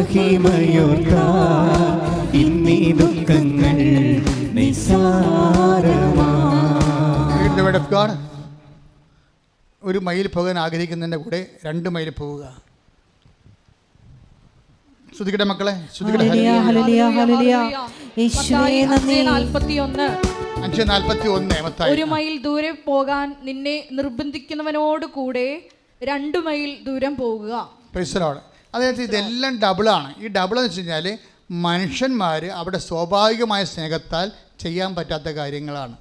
മഹിമയോർത്താൽ ഇന്നീ ദുഃഖങ്ങൾ നിസ്സാരമാണ്. ഒരു മൈൽ പോകാൻ ആഗ്രഹിക്കുന്നതിൻ്റെ കൂടെ 2 മൈൽ പോവുക. ശ്രുതിക്കട്ടെ മക്കളെ, ശ്രുതിക്കട്ടെ. 5:41 ഒരു മൈൽ ദൂരെ പോകാൻ നിന്നെ നിർബന്ധിക്കുന്നവനോട് കൂടെ 2 മൈൽ ദൂരം പോകുക. Praise the Lord. അതായത് ഇതെല്ലാം ഡബിളാണ്. ഈ ഡബിൾ എന്ന് വെച്ച് കഴിഞ്ഞാൽ മനുഷ്യന്മാർ അവിടെ സ്വാഭാവികമായ സ്നേഹത്താൽ ചെയ്യാൻ പറ്റാത്ത കാര്യങ്ങളാണ്.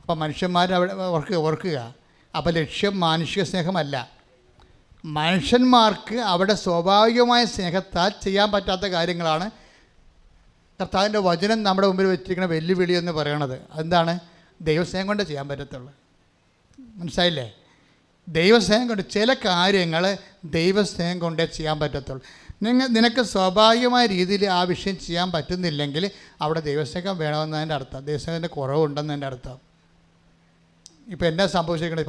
അപ്പോൾ മനുഷ്യന്മാർ അവിടെ ഓർക്കുക, അപ്പോൾ ലക്ഷ്യം മാനുഷിക സ്നേഹമല്ല. മനുഷ്യന്മാർക്ക് അവിടെ സ്വാഭാവികമായ സ്നേഹത്താൽ ചെയ്യാൻ പറ്റാത്ത കാര്യങ്ങളാണ് കർത്താവിൻ്റെ വചനം നമ്മുടെ മുമ്പിൽ വെച്ചിരിക്കുന്ന വെല്ലുവിളി എന്ന് പറയണത്. എന്താണ്? ദൈവസ്നേഹം കൊണ്ട് ചെയ്യാൻ പറ്റത്തുള്ളൂ. മനസ്സിലായില്ലേ? ദൈവസ്നേഹം കൊണ്ട് ചില കാര്യങ്ങൾ ദൈവസ്നേഹം കൊണ്ടേ ചെയ്യാൻ പറ്റത്തുള്ളൂ. നിനക്ക് സ്വാഭാവികമായ രീതിയിൽ ആ വിഷയം ചെയ്യാൻ പറ്റുന്നില്ലെങ്കിൽ അവിടെ ദൈവസ്നേഹം വേണമെന്നതിൻ്റെ അർത്ഥം, ദൈവസ്നേഹത്തിൻ്റെ കുറവുണ്ടെന്നതിൻ്റെ അർത്ഥം. ഇപ്പോൾ എന്നാ സംഭവിച്ചിരിക്കുന്നത്?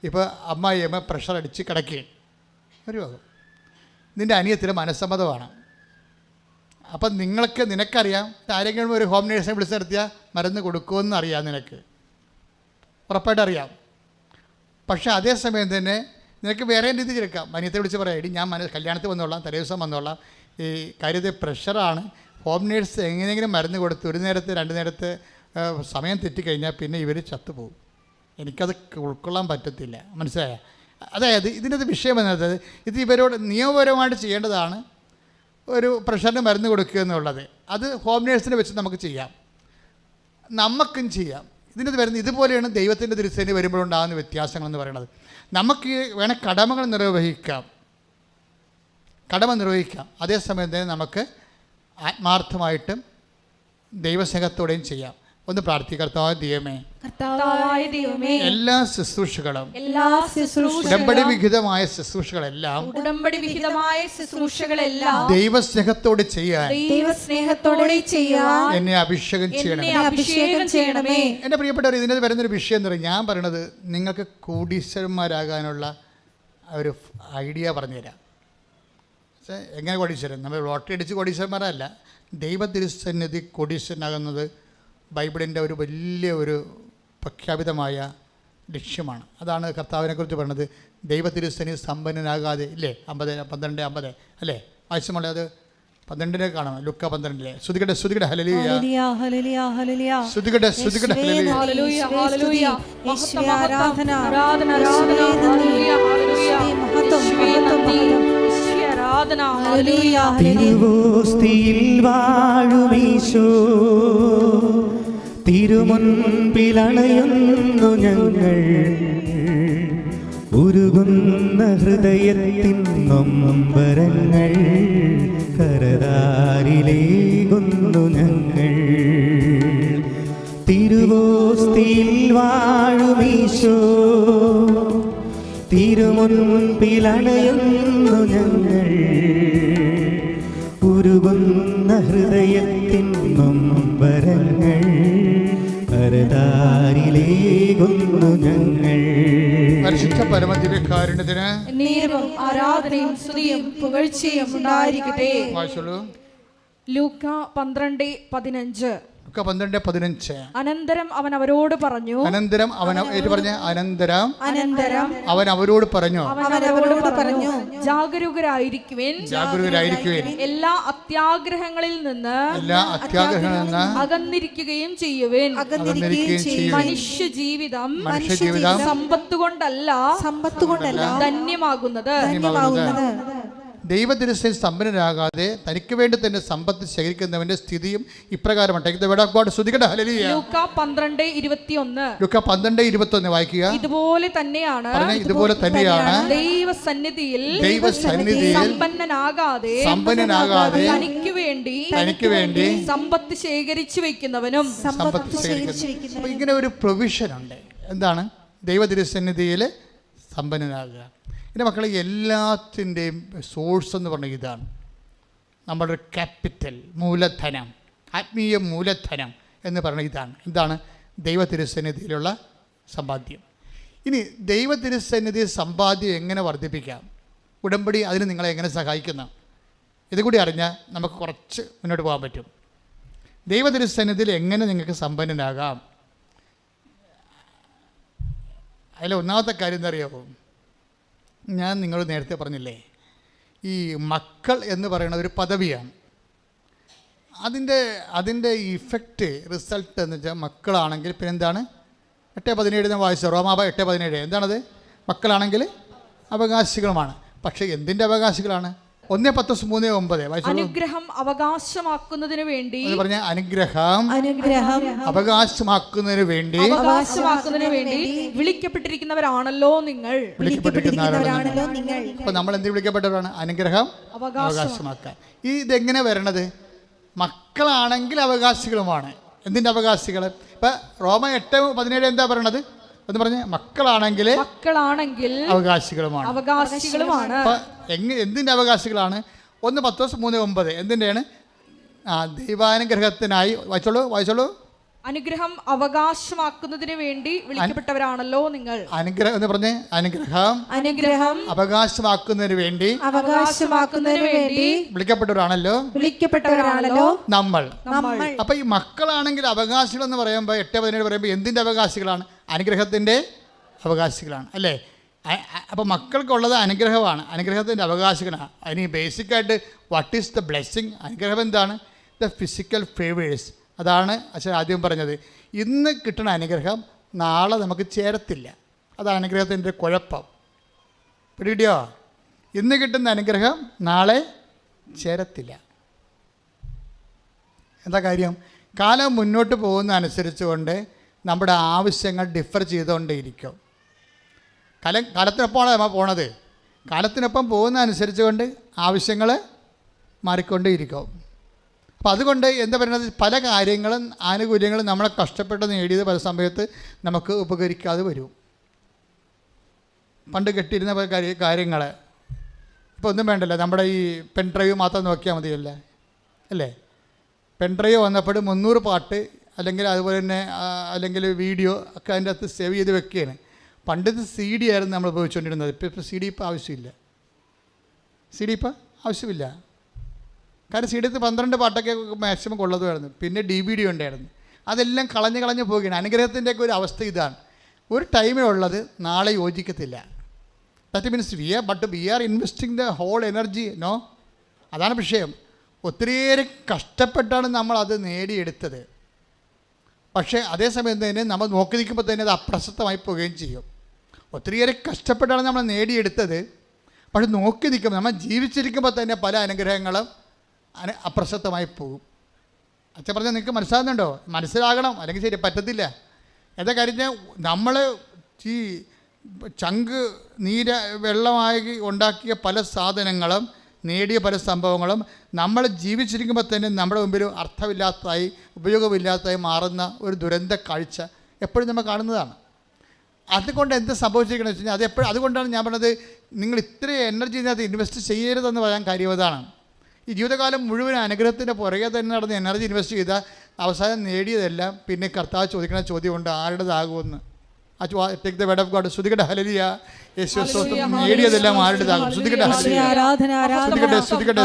ഇപ്പോൾ അമ്മ പ്രഷർ അടിച്ച് കിടക്കുകയാണ്, ഒരു ഭാഗം നിൻ്റെ അനിയത്തിൻ്റെ മനസ്സമ്മതമാണ്. അപ്പം നിനക്കറിയാം, ആരെങ്കിലും ഒരു ഹോം നേഴ്സിനെ വിളിച്ച് നടത്തിയാൽ മരുന്ന് കൊടുക്കുമെന്ന് അറിയാം, നിനക്ക് ഉറപ്പായിട്ട് അറിയാം. പക്ഷേ അതേസമയം തന്നെ നിനക്ക് വേറെ രീതി എടുക്കാം. അനിയത്തെ വിളിച്ച് പറയാം, എടി ഞാൻ കല്യാണത്തിൽ വന്നോളാം, തലേ ദിവസം വന്നോളാം, ഈ കാര്യത്തിൽ പ്രഷറാണ്, ഹോം നേഴ്സ് എങ്ങനെയെങ്കിലും മരുന്ന് കൊടുത്ത് 1 നേരത്തെ 2 നേരത്തെ സമയം തെറ്റിക്കഴിഞ്ഞാൽ പിന്നെ ഇവർ ചത്തുപോകും, എനിക്കത് ഉൾക്കൊള്ളാൻ പറ്റത്തില്ല. മനസ്സിലായ? അതായത് ഇതിനകത്ത് വിഷയം എന്നത് ഇത് ഇവരോട് നിയമപരമായിട്ട് ചെയ്യേണ്ടതാണ്. ഒരു പ്രഷറിന് മരുന്ന് കൊടുക്കുക എന്നുള്ളത് അത് ഹോം നേഴ്സിനെ വെച്ച് നമുക്ക് ചെയ്യാം, നമുക്കും ചെയ്യാം. ഇതിനകത്ത് വരുന്ന ഇതുപോലെയാണ് ദൈവത്തിൻ്റെ തിരുസേന വരുമ്പോഴുണ്ടാകുന്ന വ്യത്യാസങ്ങളെന്ന് പറയുന്നത്. നമുക്ക് വേണേൽ കടമ നിർവഹിക്കാം, അതേസമയം തന്നെ നമുക്ക് ആത്മാർത്ഥമായിട്ടും ദൈവസ്നേഹത്തോടെയും ചെയ്യാം. ഒന്ന് പ്രാർത്ഥിക്കുക. കർത്താവായ ദൈവമേ, എല്ലാ ശുശ്രൂഷകളും ഉടമ്പടി വിഹിതമായ ശുശ്രൂഷകളെല്ലാം ദൈവസ്നേഹത്തോടെ ചെയ്യാൻ എന്നെ അഭിഷേകം ചെയ്യണമേ. എൻ്റെ പ്രിയപ്പെട്ടവർ, ഇതിനകത്ത് വരുന്നൊരു വിഷയം എന്ന് പറയുന്നത്, ഞാൻ പറയണത് നിങ്ങൾക്ക് കോടീശ്വരന്മാരാകാനുള്ള ഒരു ഐഡിയ പറഞ്ഞുതരാം. എങ്ങനെ കോടീശ്വരൻ? നമ്മൾ ലോട്ടറി അടിച്ച് കോടീശ്വരന്മാരല്ല. ദൈവ തിരുസന്നിധി കോടീശ്വരനാകുന്നത് ബൈബിളിൻ്റെ ഒരു വലിയ ഒരു പ്രഖ്യാപിതമായ ലക്ഷ്യമാണ്. അതാണ് കർത്താവിനെക്കുറിച്ച് പറയുന്നത്. ദൈവ തിരുസന്നിധി സമ്പന്നനാകാതെ ഇല്ലേ? 12:50 അല്ലേ? ആവശ്യമുള്ള അത് 12 കാണാം, ലുക്ക 12. ശ്രുതികട്ടെ ഹല്ലേലൂയ, ശ്രുതികട്ടെ ഹല്ലേലൂയ. തിരുവോസ്തിയിൽ വാഴുമീശോ, തിരുമുൻപിലണയുന്നു ഞങ്ങൾ, ഉരുകുന്ന ഹൃദയത്തിൻ നൊമ്പരങ്ങൾ കരതാരിലേകുന്നു ഞങ്ങൾ. തിരുവോസ്തിയിൽ വാഴുമീശോ, തിരുമുൻപിലണയുന്നു ഞങ്ങൾ, ഉരുകുന്ന ഹൃദയത്തിൻ നൊമ്പരങ്ങൾ കരതാരിലേകുന്നു ഞങ്ങൾ. പരിശുദ്ധ പരമദിവ്യകാരുണ്യത്തിന് നേരവും ആരാധനയും സ്തുതിയും പുകഴ്ചയും ഉണ്ടായിരിക്കട്ടെ. ലൂക്ക 12:15. അനന്തരം അവൻ അവരോട് പറഞ്ഞു, ജാഗരൂകരായിരിക്കുവിൻ, എല്ലാ അത്യാഗ്രഹങ്ങളിൽ നിന്ന് അകന്നിരിക്കുകയും ചെയ്യുവിൻ. മനുഷ്യ ജീവിതം സമ്പത്ത് കൊണ്ടല്ല ധന്യമാകുന്നത്. ദൈവത്തിരുസേന സമ്പന്നനാകാതെ തനിക്ക് വേണ്ടി തന്നെ സമ്പത്ത് ശേഖരിക്കുന്നവന്റെ സ്ഥിതിയും ഇപ്രകാരമാണ്. ലൂക്ക 12:21 വായിക്കുക. ഇതുപോലെ തന്നെയാണ് ദൈവസന്നിധിയിൽ സമ്പന്നനാകാതെ തനിക്ക് വേണ്ടി സമ്പത്ത് ശേഖരിച്ചു വെക്കുന്നവനും. ഇങ്ങനെ ഒരു പ്രൊവിഷൻ ഉണ്ട്. എന്താണ്? ദൈവതിരുസന്നിധിയിൽ സമ്പന്നനാകുക. എൻ്റെ മക്കളെ, എല്ലാത്തിൻ്റെയും സോഴ്സ് എന്ന് പറഞ്ഞാൽ ഇതാണ്. നമ്മുടെ ക്യാപിറ്റൽ, മൂലധനം, ആത്മീയ മൂലധനം എന്ന് പറഞ്ഞാൽ ഇതാണ്. എന്താണ്? ദൈവ തിരുസന്നിധിയിലുള്ള സമ്പാദ്യം. ഇനി ദൈവ തിരുസന്നിധി സമ്പാദ്യം എങ്ങനെ വർദ്ധിപ്പിക്കാം? ഉടമ്പടി അതിന് നിങ്ങളെ എങ്ങനെ സഹായിക്കുന്ന? ഇതുകൂടി അറിഞ്ഞാൽ നമുക്ക് കുറച്ച് മുന്നോട്ട് പോകാൻ പറ്റും. ദൈവതിരുസന്നിധിയിൽ എങ്ങനെ നിങ്ങൾക്ക് സമ്പന്നനാകാം? അതിൽ ഒന്നാമത്തെ കാര്യം എന്താ അറിയാമോ? ഞാൻ നിങ്ങൾ നേരത്തെ പറഞ്ഞില്ലേ, ഈ മക്കൾ എന്ന് പറയുന്നത് ഒരു പദവിയാണ്. അതിൻ്റെ ഇഫക്റ്റ് റിസൾട്ട് എന്ന് വെച്ചാൽ മക്കളാണെങ്കിൽ പിന്നെ എന്താണ്? 8:17 വായിച്ച റോമാ 8:17 എന്താണത്? മക്കളാണെങ്കിൽ അവകാശികളുമാണ്. പക്ഷേ എന്തിൻ്റെ അവകാശികളാണ്? 1:3-9 അനുഗ്രഹം അവകാശമാക്കുന്നതിന് വേണ്ടി പറഞ്ഞ അനുഗ്രഹം അവകാശമാക്കുന്നതിന് വേണ്ടി വിളിക്കപ്പെട്ടിരിക്കുന്നവരാണല്ലോ നിങ്ങൾ. അപ്പൊ നമ്മൾ എന്ത് വിളിക്കപ്പെട്ടവരാണ്? അനുഗ്രഹം അവകാശമാക്കാൻ. ഇതെങ്ങനെ വരണത്? മക്കളാണെങ്കിൽ അവകാശികളുമാണ്. എന്തിൻ്റെ അവകാശികൾ? ഇപ്പം റോമ 8:17 എന്താ പറയണത് എന്ന് പറഞ്ഞ്? മക്കളാണെങ്കിൽ അവകാശികളുമാണ്. എന്തിൻ്റെ അവകാശികളാണ്? 1:3-9 എന്തിൻ്റെയാണ്? ദൈവാനുഗ്രഹത്തിനായി. വായിച്ചോളൂ. അനുഗ്രഹം അവകാശമാക്കുന്നതിന് വേണ്ടി വിളിക്കപ്പെട്ടവരാണല്ലോ നിങ്ങൾ. അനുഗ്രഹം എന്ന് പറഞ്ഞ് അനുഗ്രഹം അവകാശമാക്കുന്നതിന് വേണ്ടി വിളിക്കപ്പെട്ടവരാണല്ലോ നമ്മൾ. അപ്പൊ ഈ മക്കളാണെങ്കിൽ അവകാശികൾ എന്ന് പറയുമ്പോൾ 8:17 പറയുമ്പോൾ എന്തിൻ്റെ അവകാശികളാണ്? അനുഗ്രഹത്തിൻ്റെ അവകാശികളാണ് അല്ലേ? അപ്പോൾ മക്കൾക്കുള്ളത് അനുഗ്രഹമാണ്, അനുഗ്രഹത്തിൻ്റെ അവകാശികളാണ്. അതിന് ബേസിക്കായിട്ട് വാട്ട് ഈസ് ദ ബ്ലെസ്സിങ്? അനുഗ്രഹം എന്താണ്? The physical favours. അതാണ് അച്ഛൻ ആദ്യം പറഞ്ഞത്. ഇന്ന് കിട്ടുന്ന അനുഗ്രഹം നാളെ നമുക്ക് ചേരത്തില്ല. അതാണ് അനുഗ്രഹത്തിൻ്റെ കുഴപ്പം. പിടിയോ? ഇന്ന് കിട്ടുന്ന അനുഗ്രഹം നാളെ ചേരത്തില്ല. എന്താ കാര്യം? കാലം മുന്നോട്ട് പോകുന്ന അനുസരിച്ചുകൊണ്ട് നമ്മുടെ ആവശ്യങ്ങൾ ഡിഫർ ചെയ്തുകൊണ്ടേയിരിക്കും. കാലത്തിനൊപ്പമാണ് നമ്മൾ പോണത്. കാലത്തിനൊപ്പം പോകുന്ന അനുസരിച്ച് കൊണ്ട് ആവശ്യങ്ങൾ മാറിക്കൊണ്ടേയിരിക്കും. അപ്പോൾ അതുകൊണ്ട് എന്താ പറയുന്നത്? പല കാര്യങ്ങളും ആനുകൂല്യങ്ങളും നമ്മളെ കഷ്ടപ്പെട്ട് നേടിയത് പല സമയത്ത് നമുക്ക് ഉപകരിക്കാതെ വരും. പണ്ട് കെട്ടിയിരുന്ന കാര്യങ്ങൾ ഇപ്പോൾ ഒന്നും വേണ്ടല്ലോ. നമ്മുടെ ഈ പെൻഡ്രൈവ് മാത്രം നോക്കിയാൽ മതിയല്ലേ അല്ലേ? പെൻഡ്രൈവ് വന്നപ്പോൾ 300 പാട്ട് അല്ലെങ്കിൽ അതുപോലെ തന്നെ അല്ലെങ്കിൽ വീഡിയോ ഒക്കെ അതിൻ്റെ അകത്ത് സേവ് ചെയ്ത് വെക്കുകയാണ്. പണ്ടത്തെ CD ആയിരുന്നു നമ്മൾ ഉപയോഗിച്ചുകൊണ്ടിരുന്നത്. ഇപ്പോൾ CD ഇപ്പോൾ ആവശ്യമില്ല. CD ഇപ്പോൾ ആവശ്യമില്ല. കാരണം CD 12 പാട്ടൊക്കെ മാക്സിമം കൊള്ളതുമായിരുന്നു. പിന്നെ DVD ഉണ്ടായിരുന്നു. അതെല്ലാം കളഞ്ഞ് പോവുകയാണ്. അനുഗ്രഹത്തിൻ്റെയൊക്കെ ഒരു അവസ്ഥ ഇതാണ്. ഒരു ടൈമിലുള്ളത് നാളെ യോജിക്കത്തില്ല. That means we are investing the whole energy. No, അതാണ് വിഷയം. ഒത്തിരിയേറെ കഷ്ടപ്പെട്ടാണ് നമ്മൾ അത് നേടിയെടുത്തത്. പക്ഷേ അതേസമയം തന്നെ നമ്മൾ നോക്കി നിൽക്കുമ്പോൾ തന്നെ അത് അപ്രസക്തമായി പോവുകയും ചെയ്യും. ഒത്തിരിയേറെ കഷ്ടപ്പെട്ടാണ് നമ്മൾ നേടിയെടുത്തത്. പക്ഷെ നോക്കി നിൽക്കുമ്പോൾ നമ്മൾ ജീവിച്ചിരിക്കുമ്പോൾ തന്നെ പല അനുഗ്രഹങ്ങളും അപ്രസക്തമായി പോകും. അച്ഛൻ പറഞ്ഞാൽ നിങ്ങൾക്ക് മനസ്സിലാകുന്നുണ്ടോ? മനസ്സിലാകണം, അല്ലെങ്കിൽ ശരി പറ്റത്തില്ല. എന്താ കാര്യം? നമ്മൾ ഈ ചങ്ക് വെള്ളമായി ഉണ്ടാക്കിയ പല സാധനങ്ങളും നേടിയ പല സംഭവങ്ങളും നമ്മൾ ജീവിച്ചിരിക്കുമ്പോൾ തന്നെ നമ്മുടെ മുമ്പിൽ അർത്ഥമില്ലാത്തതായി ഉപയോഗമില്ലാത്തതായി മാറുന്ന ഒരു ദുരന്ത കാഴ്ച എപ്പോഴും നമ്മൾ കാണുന്നതാണ്. അതുകൊണ്ട് എന്ത് സംഭവിച്ചിരിക്കണമെന്ന് വെച്ച് കഴിഞ്ഞാൽ അതുകൊണ്ടാണ് ഞാൻ പറഞ്ഞത് നിങ്ങൾ ഇത്രയും എനർജി ഇതിനകത്ത് ഇൻവെസ്റ്റ് ചെയ്യരുതെന്ന് പറയാൻ കാര്യം അതാണ്. ഈ ജീവിതകാലം മുഴുവൻ അനുഗ്രഹത്തിൻ്റെ പുറകെ തന്നെ നടന്ന് എനർജി ഇൻവെസ്റ്റ് ചെയ്താൽ അവസാനം നേടിയതെല്ലാം പിന്നെ കർത്താവ് ചോദിക്കുന്ന ചോദ്യമുണ്ട്, ആരുടേതാകുമെന്ന്. Take the word of God. ശ്രുതികട ഹല്ലേലൂയ. യേശുവേ സ്തോത്രം. നേടിയതെല്ലാം ആരുടേതാകും. ശ്രുതികട ഹല്ലേലൂയ. ശ്രുതികട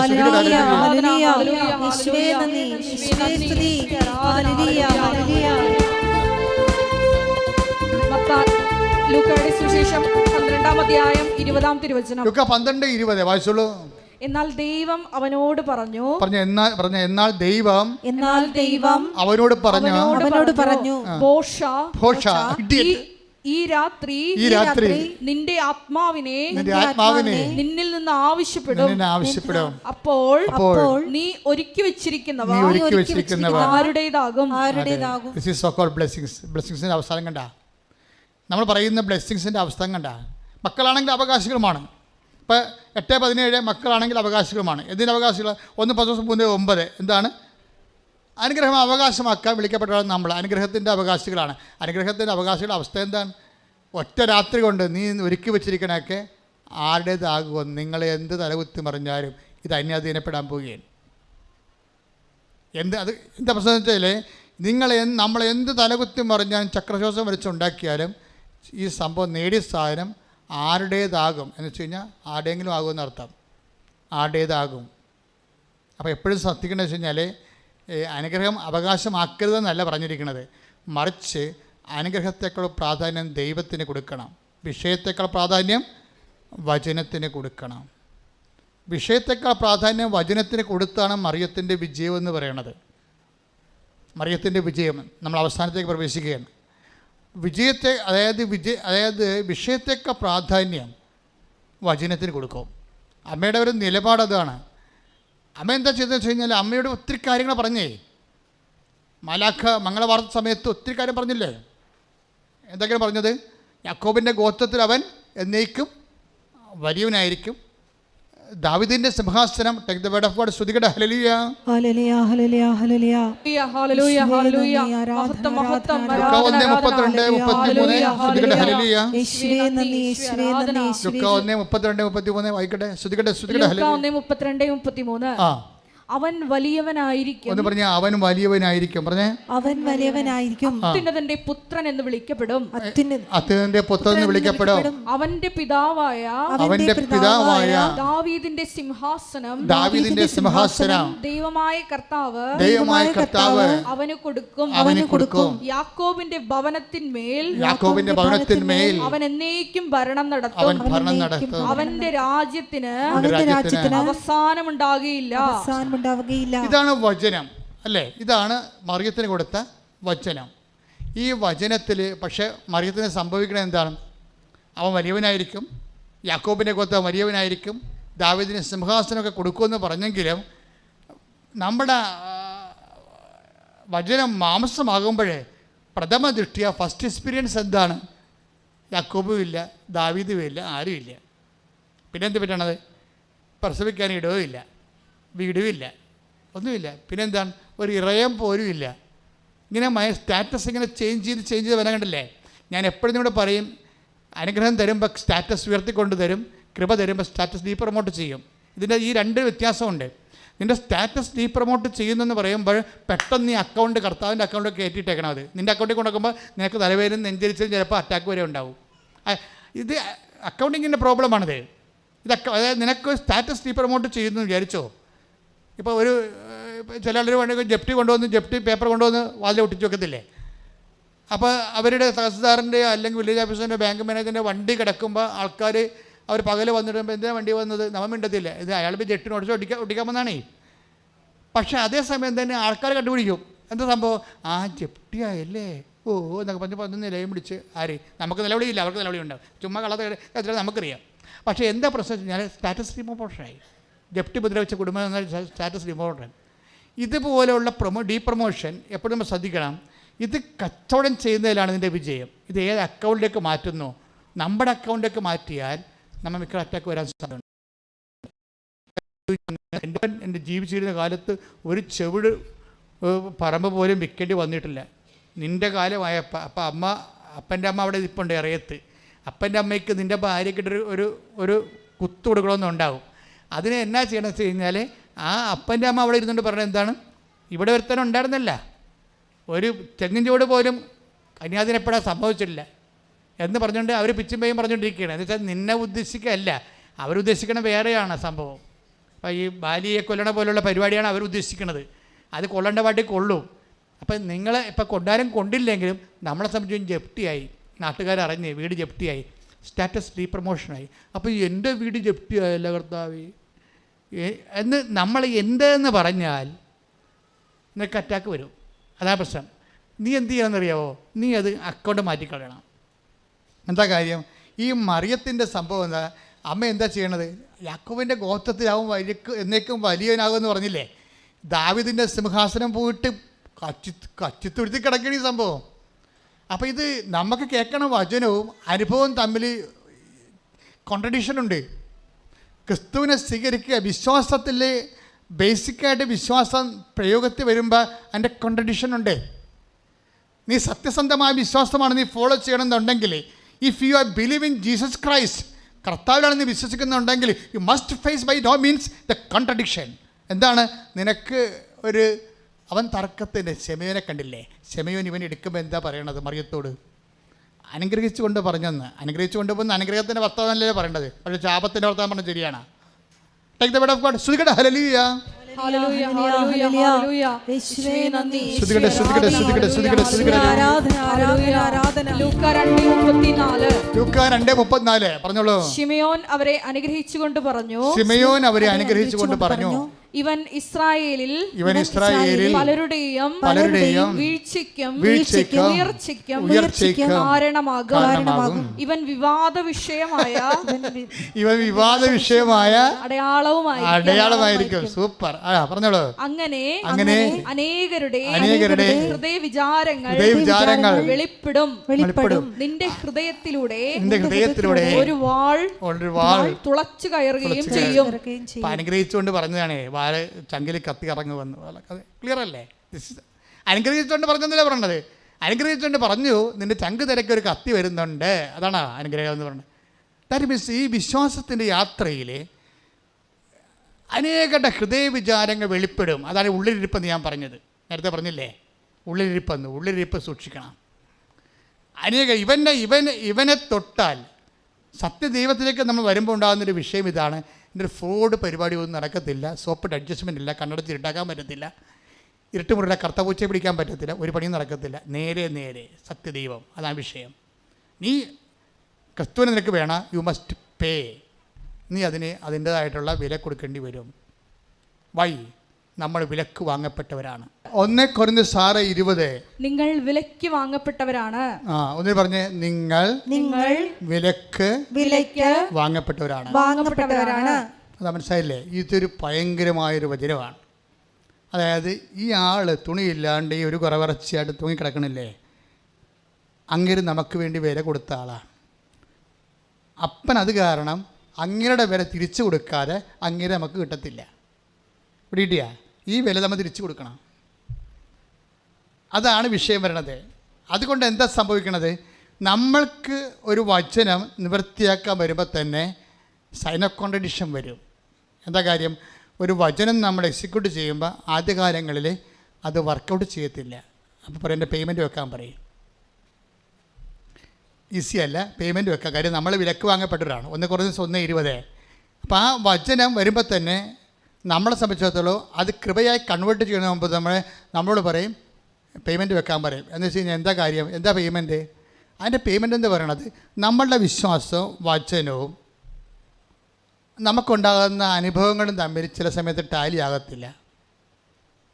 ലൂക്കായുടെ സുവിശേഷം 12-ാം അധ്യായം 20-ാം തിരുവചനം. ലൂക്കാ 12:20 വായിച്ചോളൂ. എന്നാൽ ദൈവം അവനോട് പറഞ്ഞു. എന്നാൽ ദൈവം അവനോട് പറഞ്ഞു, ഈ രാത്രി നിന്റെ ആത്മാവിനെ നിന്നിൽ നിന്ന് ആവശ്യപ്പെടും. അപ്പോൾ നീ ഒരുക്കി വെച്ചിരിക്കുന്നവ ആരുടേതാകും. ബ്ലെസ്സിങ്സിന്റെ അവസാനം കണ്ട, നമ്മൾ പറയുന്ന ബ്ലെസ്സിങ്സിന്റെ അവസ്ഥ കണ്ട. മക്കളാണെങ്കിൽ അവകാശികളുമാണ്. ഇപ്പം 8:17 മക്കളാണെങ്കിൽ അവകാശികളുമാണ്. എന്തിൻ്റെ അവകാശികൾ? 1:3-9 എന്താണ്? അനുഗ്രഹം അവകാശമാക്കാൻ വിളിക്കപ്പെട്ടവരാണ് നമ്മൾ. അനുഗ്രഹത്തിൻ്റെ അവകാശികളാണ്. അനുഗ്രഹത്തിൻ്റെ അവകാശികളുടെ അവസ്ഥ എന്താണ്? ഒറ്റ രാത്രി കൊണ്ട് നീ ഒരുക്കി വെച്ചിരിക്കണൊക്കെ ആരുടേതാകുമെന്ന് നിങ്ങളെ എന്ത് തലകുത്തി മറിഞ്ഞാലും ഇത് അന്യാധീനപ്പെടാൻ പോവുകയാണ്. എന്താ പ്രശ്നം വെച്ചാൽ നമ്മൾ എന്ത് തലകുത്തി മറിഞ്ഞാലും ചക്രശ്വാസം വരച്ചുണ്ടാക്കിയാലും ഈ സംഭവം നേടിയ സാധനം ആരുടേതാകും എന്ന് വെച്ച് കഴിഞ്ഞാൽ ആരുടെയെങ്കിലും ആകുമെന്ന് അർത്ഥം. ആരുടേതാകും. അപ്പോൾ എപ്പോഴും ശ്രദ്ധിക്കേണ്ടത് വെച്ച് കഴിഞ്ഞാൽ അനുഗ്രഹം അവകാശമാക്കരുതെന്നല്ല പറഞ്ഞിരിക്കുന്നത്, മറിച്ച് അനുഗ്രഹത്തേക്കാൾ പ്രാധാന്യം ദൈവത്തിന് കൊടുക്കണം, വിഷയത്തേക്കാൾ പ്രാധാന്യം വചനത്തിന് കൊടുക്കണം. വിഷയത്തേക്കാൾ പ്രാധാന്യം വചനത്തിന് കൊടുത്താണ് മറിയത്തിൻ്റെ വിജയം എന്ന് പറയുന്നത്. മറിയത്തിൻ്റെ വിജയം നമ്മൾ അവസാനത്തേക്ക് പ്രവേശിക്കുകയാണ്. അതായത് വിഷയത്തേക്കാൾ പ്രാധാന്യം വചനത്തിന് കൊടുക്കും. അമ്മയുടെ ഒരു നിലപാടതാണ്. അമ്മ എന്താ ചെയ്തതെന്ന് വെച്ച് കഴിഞ്ഞാൽ അമ്മയോട് ഒത്തിരി കാര്യങ്ങൾ പറഞ്ഞേ. മാലാഖ മംഗളവാർത്ത സമയത്ത് ഒത്തിരി കാര്യം പറഞ്ഞില്ലേ? എന്തൊക്കെയാണ് പറഞ്ഞത്? യാക്കോബിൻ്റെ ഗോത്രത്തിൽ അവൻ എന്നേക്കും വലിയവനായിരിക്കും, ദാവീദിന്റെ സിംഹാസനം. Take the word of God. സ്തുതിക്കട്ടെ. ഹല്ലേലൂയ ഹല്ലേലൂയ ഹല്ലേലൂയ ഹല്ലേലൂയ ഹല്ലേലൂയ ഹല്ലേലൂയ. മഹത്വം മഹത്വം ആരാധന ഹല്ലേലൂയ. യേശുവേ നന്ദി, യേശുവേ നന്ദി. ലുക്കാ 1:32-33 വായിക്കട്ടെ. സ്തുതിക്കട്ടെ സ്തുതിക്കട്ടെ. ലുക്കാ 1:32-33. അവൻ വലിയവനായിരിക്കും. ഒന്ന് പറഞ്ഞ അവൻ വലിയവനായിരിക്കും. പറഞ്ഞേ അവൻ വലിയവനായിരിക്കും. അത്യുന്നതന്റെ പുത്രൻ എന്ന് വിളിക്കപ്പെടും. അത്യുന്നതന്റെ പുത്രൻ എന്ന് വിളിക്കപ്പെടും. അവന്റെ പിതാവായ ദാവീദിന്റെ സിംഹാസനം ദൈവമായ കർത്താവ് അവന് കൊടുക്കും. യാക്കോബിന്റെ ഭവനത്തിന്മേൽ അവൻ എന്നേക്കും ഭരണം നടത്തും. അവന്റെ രാജ്യത്തിന് അവസാനമുണ്ടാകുകയില്ല. ഇതാണ് വചനം അല്ലേ? ഇതാണ് മറിയത്തിന് കൊടുത്ത വചനം. ഈ വചനത്തിൽ പക്ഷേ മറിയത്തിന് സംഭവിക്കുന്നത് എന്താണ്? അവൻ വലിയവനായിരിക്കും, യാക്കോബിൻ്റെ ഗോത്ര വലിയവനായിരിക്കും, ദാവീദിന് സിംഹാസനമൊക്കെ കൊടുക്കുമെന്ന് പറഞ്ഞെങ്കിലും നമ്മുടെ വചനം മാംസമാകുമ്പോഴേ പ്രഥമ ദൃഷ്ടിയ ഫസ്റ്റ് എക്സ്പീരിയൻസ് എന്താണ്? യാക്കോബും ഇല്ല, ദാവീദും ഇല്ല, ആരുമില്ല. പിന്നെന്ത് പറ്റണത്? പ്രസവിക്കാൻ ഇടവുമില്ല, വീടുമില്ല, ഒന്നുമില്ല. പിന്നെന്താണ്? ഒരു ഇറയം പോലും ഇല്ല. ഇങ്ങനെ സ്റ്റാറ്റസ് ഇങ്ങനെ ചേഞ്ച് ചെയ്ത് വരാൻ കണ്ടില്ലേ? ഞാൻ എപ്പോഴും നിങ്ങളോട് പറയും, അനുഗ്രഹം തരുമ്പോൾ സ്റ്റാറ്റസ് ഉയർത്തിക്കൊണ്ട് തരും, കൃപ തരുമ്പോൾ സ്റ്റാറ്റസ് ഡീപ്രമോട്ട് ചെയ്യും. ഇതിൻ്റെ ഈ രണ്ട് വ്യത്യാസമുണ്ട്. നിൻ്റെ സ്റ്റാറ്റസ് ഡീപ്രമോട്ട് ചെയ്യുന്നെന്ന് പറയുമ്പോൾ പെട്ടെന്ന് നീ അക്കൗണ്ട് കർത്താവിൻ്റെ അക്കൗണ്ട് കയറ്റിയിട്ടേക്കണം. അത് നിൻ്റെ അക്കൗണ്ടിൽ കൊണ്ടുവെക്കുമ്പോൾ നിനക്ക് തലവേദന നെഞ്ചരിച്ചും ചിലപ്പോൾ അറ്റാക്ക് വരെ ഉണ്ടാവും. ഇത് അക്കൗണ്ടിങ്ങിൻ്റെ പ്രോബ്ലമാണിത്. അതായത് നിനക്ക് സ്റ്റാറ്റസ് ഡീപ്രമോട്ട് ചെയ്യുന്നു വിചാരിച്ചോ? ഇപ്പോൾ ചില ആളുകൾ വേണമെങ്കിൽ ജപ്തി കൊണ്ടുവന്ന് ജപ്തി പേപ്പർ കൊണ്ടുവന്ന് വാതിൽ ഒട്ടിച്ച് വെക്കത്തില്ലേ? അപ്പോൾ അവരുടെ തഹസിൽദാറിൻ്റെ അല്ലെങ്കിൽ വില്ലേജ് ഓഫീസറിൻ്റെ ബാങ്ക് മാനേജറിൻ്റെ വണ്ടി കിടക്കുമ്പോൾ ആൾക്കാർ അവർ പകൽ വന്നിടുമ്പോൾ എന്തിനാണ് വണ്ടി വന്നത്? നമ്മൾ മിണ്ടത്തില്ല. ഇത് അയാൾ ജപ്റ്റിന് ഒട്ടിക്കാൻ വന്നാണേ. പക്ഷേ അതേസമയം തന്നെ ആൾക്കാർ കണ്ടുപിടിക്കും എന്താ സംഭവം? ആ ജപ്തിയായല്ലേ, ഓ എന്നൊക്കെ പറഞ്ഞ് നിലയും പിടിച്ച് ആര്? നമുക്ക് നിലവിളിയില്ല, അവർക്ക് നിലവിളി ഉണ്ടാവും. ചുമ്മാ കള്ളത്തെ നമുക്കറിയാം. പക്ഷേ എന്താ പ്രശ്നം വെച്ച് കഴിഞ്ഞാൽ സ്റ്റാറ്റസ് ഡീപ്രമോഷനായി. ജപ്തി മുദ്ര വെച്ച കുടുംബം എന്നാൽ സ്റ്റാറ്റസ് ഡീപ്രമോഷൻ. ഇതുപോലെയുള്ള ഡീപ്രമോഷൻ എപ്പോഴും നമ്മൾ ശ്രദ്ധിക്കണം. ഇത് കച്ചവടം ചെയ്യുന്നതിലാണ് ഇതിൻ്റെ വിജയം. ഇത് ഏത് അക്കൗണ്ടിലേക്ക് മാറ്റുന്നു? നമ്മുടെ അക്കൗണ്ടിലേക്ക് മാറ്റിയാൽ നമ്മൾ മിക്ക അറ്റാക്ക് വരാൻ സാധ്യതയുണ്ട്. എൻ്റെ ജീവിച്ചിരുന്ന കാലത്ത് ഒരു ചെവിട് പറമ്പ് പോലും വിൽക്കേണ്ടി വന്നിട്ടില്ല. നിൻ്റെ കാലമായപ്പോൾ അപ്പം അപ്പൻ്റെ അമ്മ അവിടെ ഇരിപ്പുണ്ട് ഇറയത്ത്. അപ്പൻ്റെ അമ്മയ്ക്ക് നിൻ്റെ ഭാര്യയ്ക്കിട്ട് ഒരു കുത്തു കൊടുക്കണമെന്നുണ്ടാവും. അതിന് എന്നാ ചെയ്യണമെന്ന് വെച്ച് കഴിഞ്ഞാൽ ആ അപ്പൻ്റെ അമ്മ അവിടെ ഇരുന്നുകൊണ്ട് പറഞ്ഞത് എന്താണ്? ഇവിടെ ഒരുത്തനം ഉണ്ടായിരുന്നില്ല, ഒരു തെങ്ങിൻ ചുവട് പോലും കന്യാദിന് എപ്പോഴാണ് സംഭവിച്ചിട്ടില്ല എന്ന് പറഞ്ഞുകൊണ്ട് അവർ പിച്ചും പേയും പറഞ്ഞുകൊണ്ടിരിക്കുകയാണ്. എന്ന് വെച്ചാൽ നിന്നെ ഉദ്ദേശിക്കുകയല്ല, അവരുദ്ദേശിക്കണ വേറെയാണ് സംഭവം. അപ്പോൾ ഈ ബാലിയെ കൊല്ലണ പോലുള്ള പരിപാടിയാണ് അവരുദ്ദേശിക്കുന്നത്. അത് കൊള്ളേണ്ട പാട്ടി കൊള്ളും. അപ്പം നിങ്ങളെ ഇപ്പം കൊണ്ടാലും കൊണ്ടില്ലെങ്കിലും നമ്മളെ സംബന്ധിച്ചും ജപ്തിയായി, നാട്ടുകാരറിഞ്ഞ് വീട് ജപ്തിയായി, സ്റ്റാറ്റസ് ഡീപ്രമോഷനായി. അപ്പോൾ എൻ്റെ വീട് ജപ്തിയായല്ല കർത്താവേ എന്ന് നമ്മൾ എന്തെന്ന് പറഞ്ഞാൽ നിനക്ക് അറ്റാക്ക് വരും. അതാ പ്രശ്നം. നീ എന്ത് ചെയ്യണമെന്നറിയാവോ? നീ അത് അക്കൗണ്ട് മാറ്റിക്കളയണം. എന്താ കാര്യം? ഈ മറിയത്തിൻ്റെ സംഭവം എന്താ? അമ്മ എന്താ ചെയ്യണത്? യാക്കോബിൻ്റെ ഗോത്രത്തിലാവും എന്നേക്കും വലിയവനാകുമെന്ന് പറഞ്ഞില്ലേ? ദാവീദിൻ്റെ സിംഹാസനം പോയിട്ട് കച്ചിത്തുരുത്തി കിടക്കണ ഈ സംഭവം. അപ്പോൾ ഇത് നമുക്ക് കേൾക്കണ വചനവും അനുഭവവും തമ്മിൽ കോൺട്രഡിക്ഷനുണ്ട്. ക്രിസ്തുവിനെ സ്വീകരിക്കുക, വിശ്വാസത്തിൽ ബേസിക്കായിട്ട് വിശ്വാസം പ്രയോഗത്തിൽ വരുമ്പോൾ അതിൻ്റെ കോൺട്രഡിക്ഷനുണ്ട്. നീ സത്യസന്ധമായ വിശ്വാസമാണ് നീ ഫോളോ ചെയ്യണമെന്നുണ്ടെങ്കിൽ, if you are believe in Jesus Christ, കർത്താവിലാണ് നീ വിശ്വസിക്കുന്നുണ്ടെങ്കിൽ you must face by no means the contradiction. എന്താണ്? നിനക്ക് അവൻ തർക്കത്തിൻ്റെ ശമയോനെ കണ്ടില്ലേ? ശമയോൻ ഇവൻ എടുക്കുമ്പോൾ എന്താ പറയണത് മറിയത്തോട്? അനുഗ്രഹിച്ചുകൊണ്ട് പറഞ്ഞെന്ന്. അനുഗ്രഹിച്ചുകൊണ്ട് പോകുന്ന അനുഗ്രഹത്തിൻ്റെ വർത്തമാനമല്ലേ പറയേണ്ടത്, പക്ഷേ ശാപത്തിൻ്റെ വർത്തമാനം പറഞ്ഞത് ശരിയാണ്. Take the word of God. സ്തുതിക്കട്ടെ. ഹല്ലേലൂയ ഹല്ലേലൂയ, ഹല്ലേലൂയ, ഹല്ലേലൂയ. യേശുവേ നന്ദി, സ്തുതിക്കട്ടെ, സ്തുതിക്കട്ടെ, സ്തുതിക്കട്ടെ, സ്തുതിക്കട്ടെ, സ്തുതിക്കട്ടെ. ആരാധന ആരാധന ആരാധന. ലൂക്കാ 2:34. ലൂക്കാ 2:34 പറഞ്ഞോളൂ. ശിമയോൻ അവരെ അനുഗ്രഹിച്ചുകൊണ്ട് പറഞ്ഞു, ശിമയോൻ അവരെ അനുഗ്രഹിച്ചുകൊണ്ട് പറഞ്ഞു, ഇവൻ ഇസ്രായേലിൽ പലരുടെയും വീഴ്ചയ്ക്കും ഉയർച്ചയ്ക്കും കാരണമാകും. ഇവൻ വിവാദ വിഷയമായ അടയാളമായിരിക്കും. സൂപ്പർ. പറഞ്ഞോളൂ. അങ്ങനെ അനേകരുടെ ഹൃദയവിചാരങ്ങൾ വെളിപ്പെടും. നിന്റെ ഹൃദയത്തിലൂടെ ഒരു വാൾ തുളച്ചു കയറുകയും ചെയ്യും. അനുഗ്രഹിച്ചുകൊണ്ട് പറഞ്ഞതാണ്, വാല് ചങ്കിൽ കത്തി ഇറങ്ങി വന്നു. ക്ലിയർ അല്ലേ? അനുഗ്രഹിച്ചുകൊണ്ട് പറഞ്ഞെന്നല്ലേ പറഞ്ഞത്? അനുഗ്രഹിച്ചുകൊണ്ട് പറഞ്ഞു, നിന്റെ ചങ്ക് തിരക്ക് ഒരു കത്തി വരുന്നുണ്ട്. അതാണ് അനുഗ്രഹം എന്ന് പറഞ്ഞത്. ദാറ്റ് മീൻസ് ഈ വിശ്വാസത്തിൻ്റെ യാത്രയിൽ അനേകരുടെ ഹൃദയവിചാരങ്ങൾ വെളിപ്പെടും. അതാണ് ഉള്ളിലിരിപ്പെന്ന് ഞാൻ പറഞ്ഞത്. നേരത്തെ പറഞ്ഞില്ലേ, ഉള്ളിലിരിപ്പ് സൂക്ഷിക്കണം. ഇവനെ തൊട്ടാൽ സത്യദൈവത്തിലേക്ക് നമ്മൾ വരുമ്പോൾ ഉണ്ടാകുന്നൊരു വിഷയം ഇതാണ്. ഇതിൻ്റെ ഫ്രോഡ് പരിപാടി ഒന്നും നടക്കത്തില്ല. സോപ്പിട്ട് അഡ്ജസ്റ്റ്മെൻ്റ് ഇല്ല, കണ്ണടച്ച് ഇരുട്ടാക്കാൻ പറ്റത്തില്ല, ഇരുട്ടുമുറിയുടെ കർത്തപൂച്ചയെ പിടിക്കാൻ പറ്റത്തില്ല, ഒരു പണിയും നടക്കത്തില്ല. നേരെ സത്യദൈവം, അതാണ് വിഷയം. നീ ക്രിസ്തുവിന് നിനക്ക് വേണം, യു മസ്റ്റ് പേ. നീ അതിൻ്റേതായിട്ടുള്ള വില കൊടുക്കേണ്ടി വരും. വൈ? നമ്മൾ വിലക്ക് വാങ്ങപ്പെട്ടവരാണ്. 1 Corinthians 6:20. നിങ്ങൾ വിലക്ക് വാങ്ങപ്പെട്ടവരാണ്. ഒന്നിന് പറഞ്ഞേ, നിങ്ങൾ വിലക്ക് വാങ്ങപ്പെട്ടവരാണ്. അത് മനസ്സിലായില്ലേ? ഇതൊരു ഭയങ്കരമായൊരു വചനമാണ്. അതായത് ഈ ആൾ തുണിയില്ലാണ്ട് ഈ ഒരു കുറവിറച്ചിയായിട്ട് തൂങ്ങിക്കിടക്കണില്ലേ, അങ്ങനെ നമുക്ക് വേണ്ടി വില കൊടുത്ത ആളാണ്. അപ്പൻ അത് കാരണം അങ്ങയുടെ വില തിരിച്ചു കൊടുക്കാതെ അങ്ങനെ നമുക്ക് കിട്ടത്തില്ല. പിടികിട്ടിയാ? ഈ വില നമ്മൾ തിരിച്ചു കൊടുക്കണം. അതാണ് വിഷയം വരണത്. അതുകൊണ്ട് എന്താ സംഭവിക്കണത്? നമ്മൾക്ക് ഒരു വചനം നിവൃത്തിയാക്കാൻ വരുമ്പോൾ തന്നെ സൈൻ ഓഫ് കോൺട്രഡിക്ഷൻ വരും. എന്താ കാര്യം? ഒരു വചനം നമ്മൾ എക്സിക്യൂട്ട് ചെയ്യുമ്പോൾ ആദ്യകാലങ്ങളിൽ അത് വർക്കൗട്ട് ചെയ്യത്തില്ല. അപ്പോൾ പറയും, എൻ്റെ പേയ്മെൻറ്റ് വെക്കാൻ പറയും. ഈസി അല്ല പേയ്മെൻറ്റ് വെക്കാൻ. കാര്യം നമ്മൾ വിലക്ക് വാങ്ങപ്പെട്ടവരാണ്. 1 Corinthians 1:20. അപ്പോൾ ആ വചനം വരുമ്പോൾ തന്നെ നമ്മളെ സംബന്ധിച്ചിടത്തോളം അത് കൃപയായി കൺവേർട്ട് ചെയ്യുന്ന മുമ്പ് നമ്മളോട് പറയും പേയ്മെൻറ്റ് വെക്കാൻ പറയും. എന്ന് വെച്ച് കഴിഞ്ഞാൽ എന്താ കാര്യം? എന്താ പേയ്മെൻറ്റ്? അതിൻ്റെ പേയ്മെൻറ്റ് എന്ന് പറയണത് നമ്മളുടെ വിശ്വാസവും വചനവും നമുക്കുണ്ടാകുന്ന അനുഭവങ്ങളും തമ്മിൽ ചില സമയത്ത് ടാലി ആകത്തില്ല.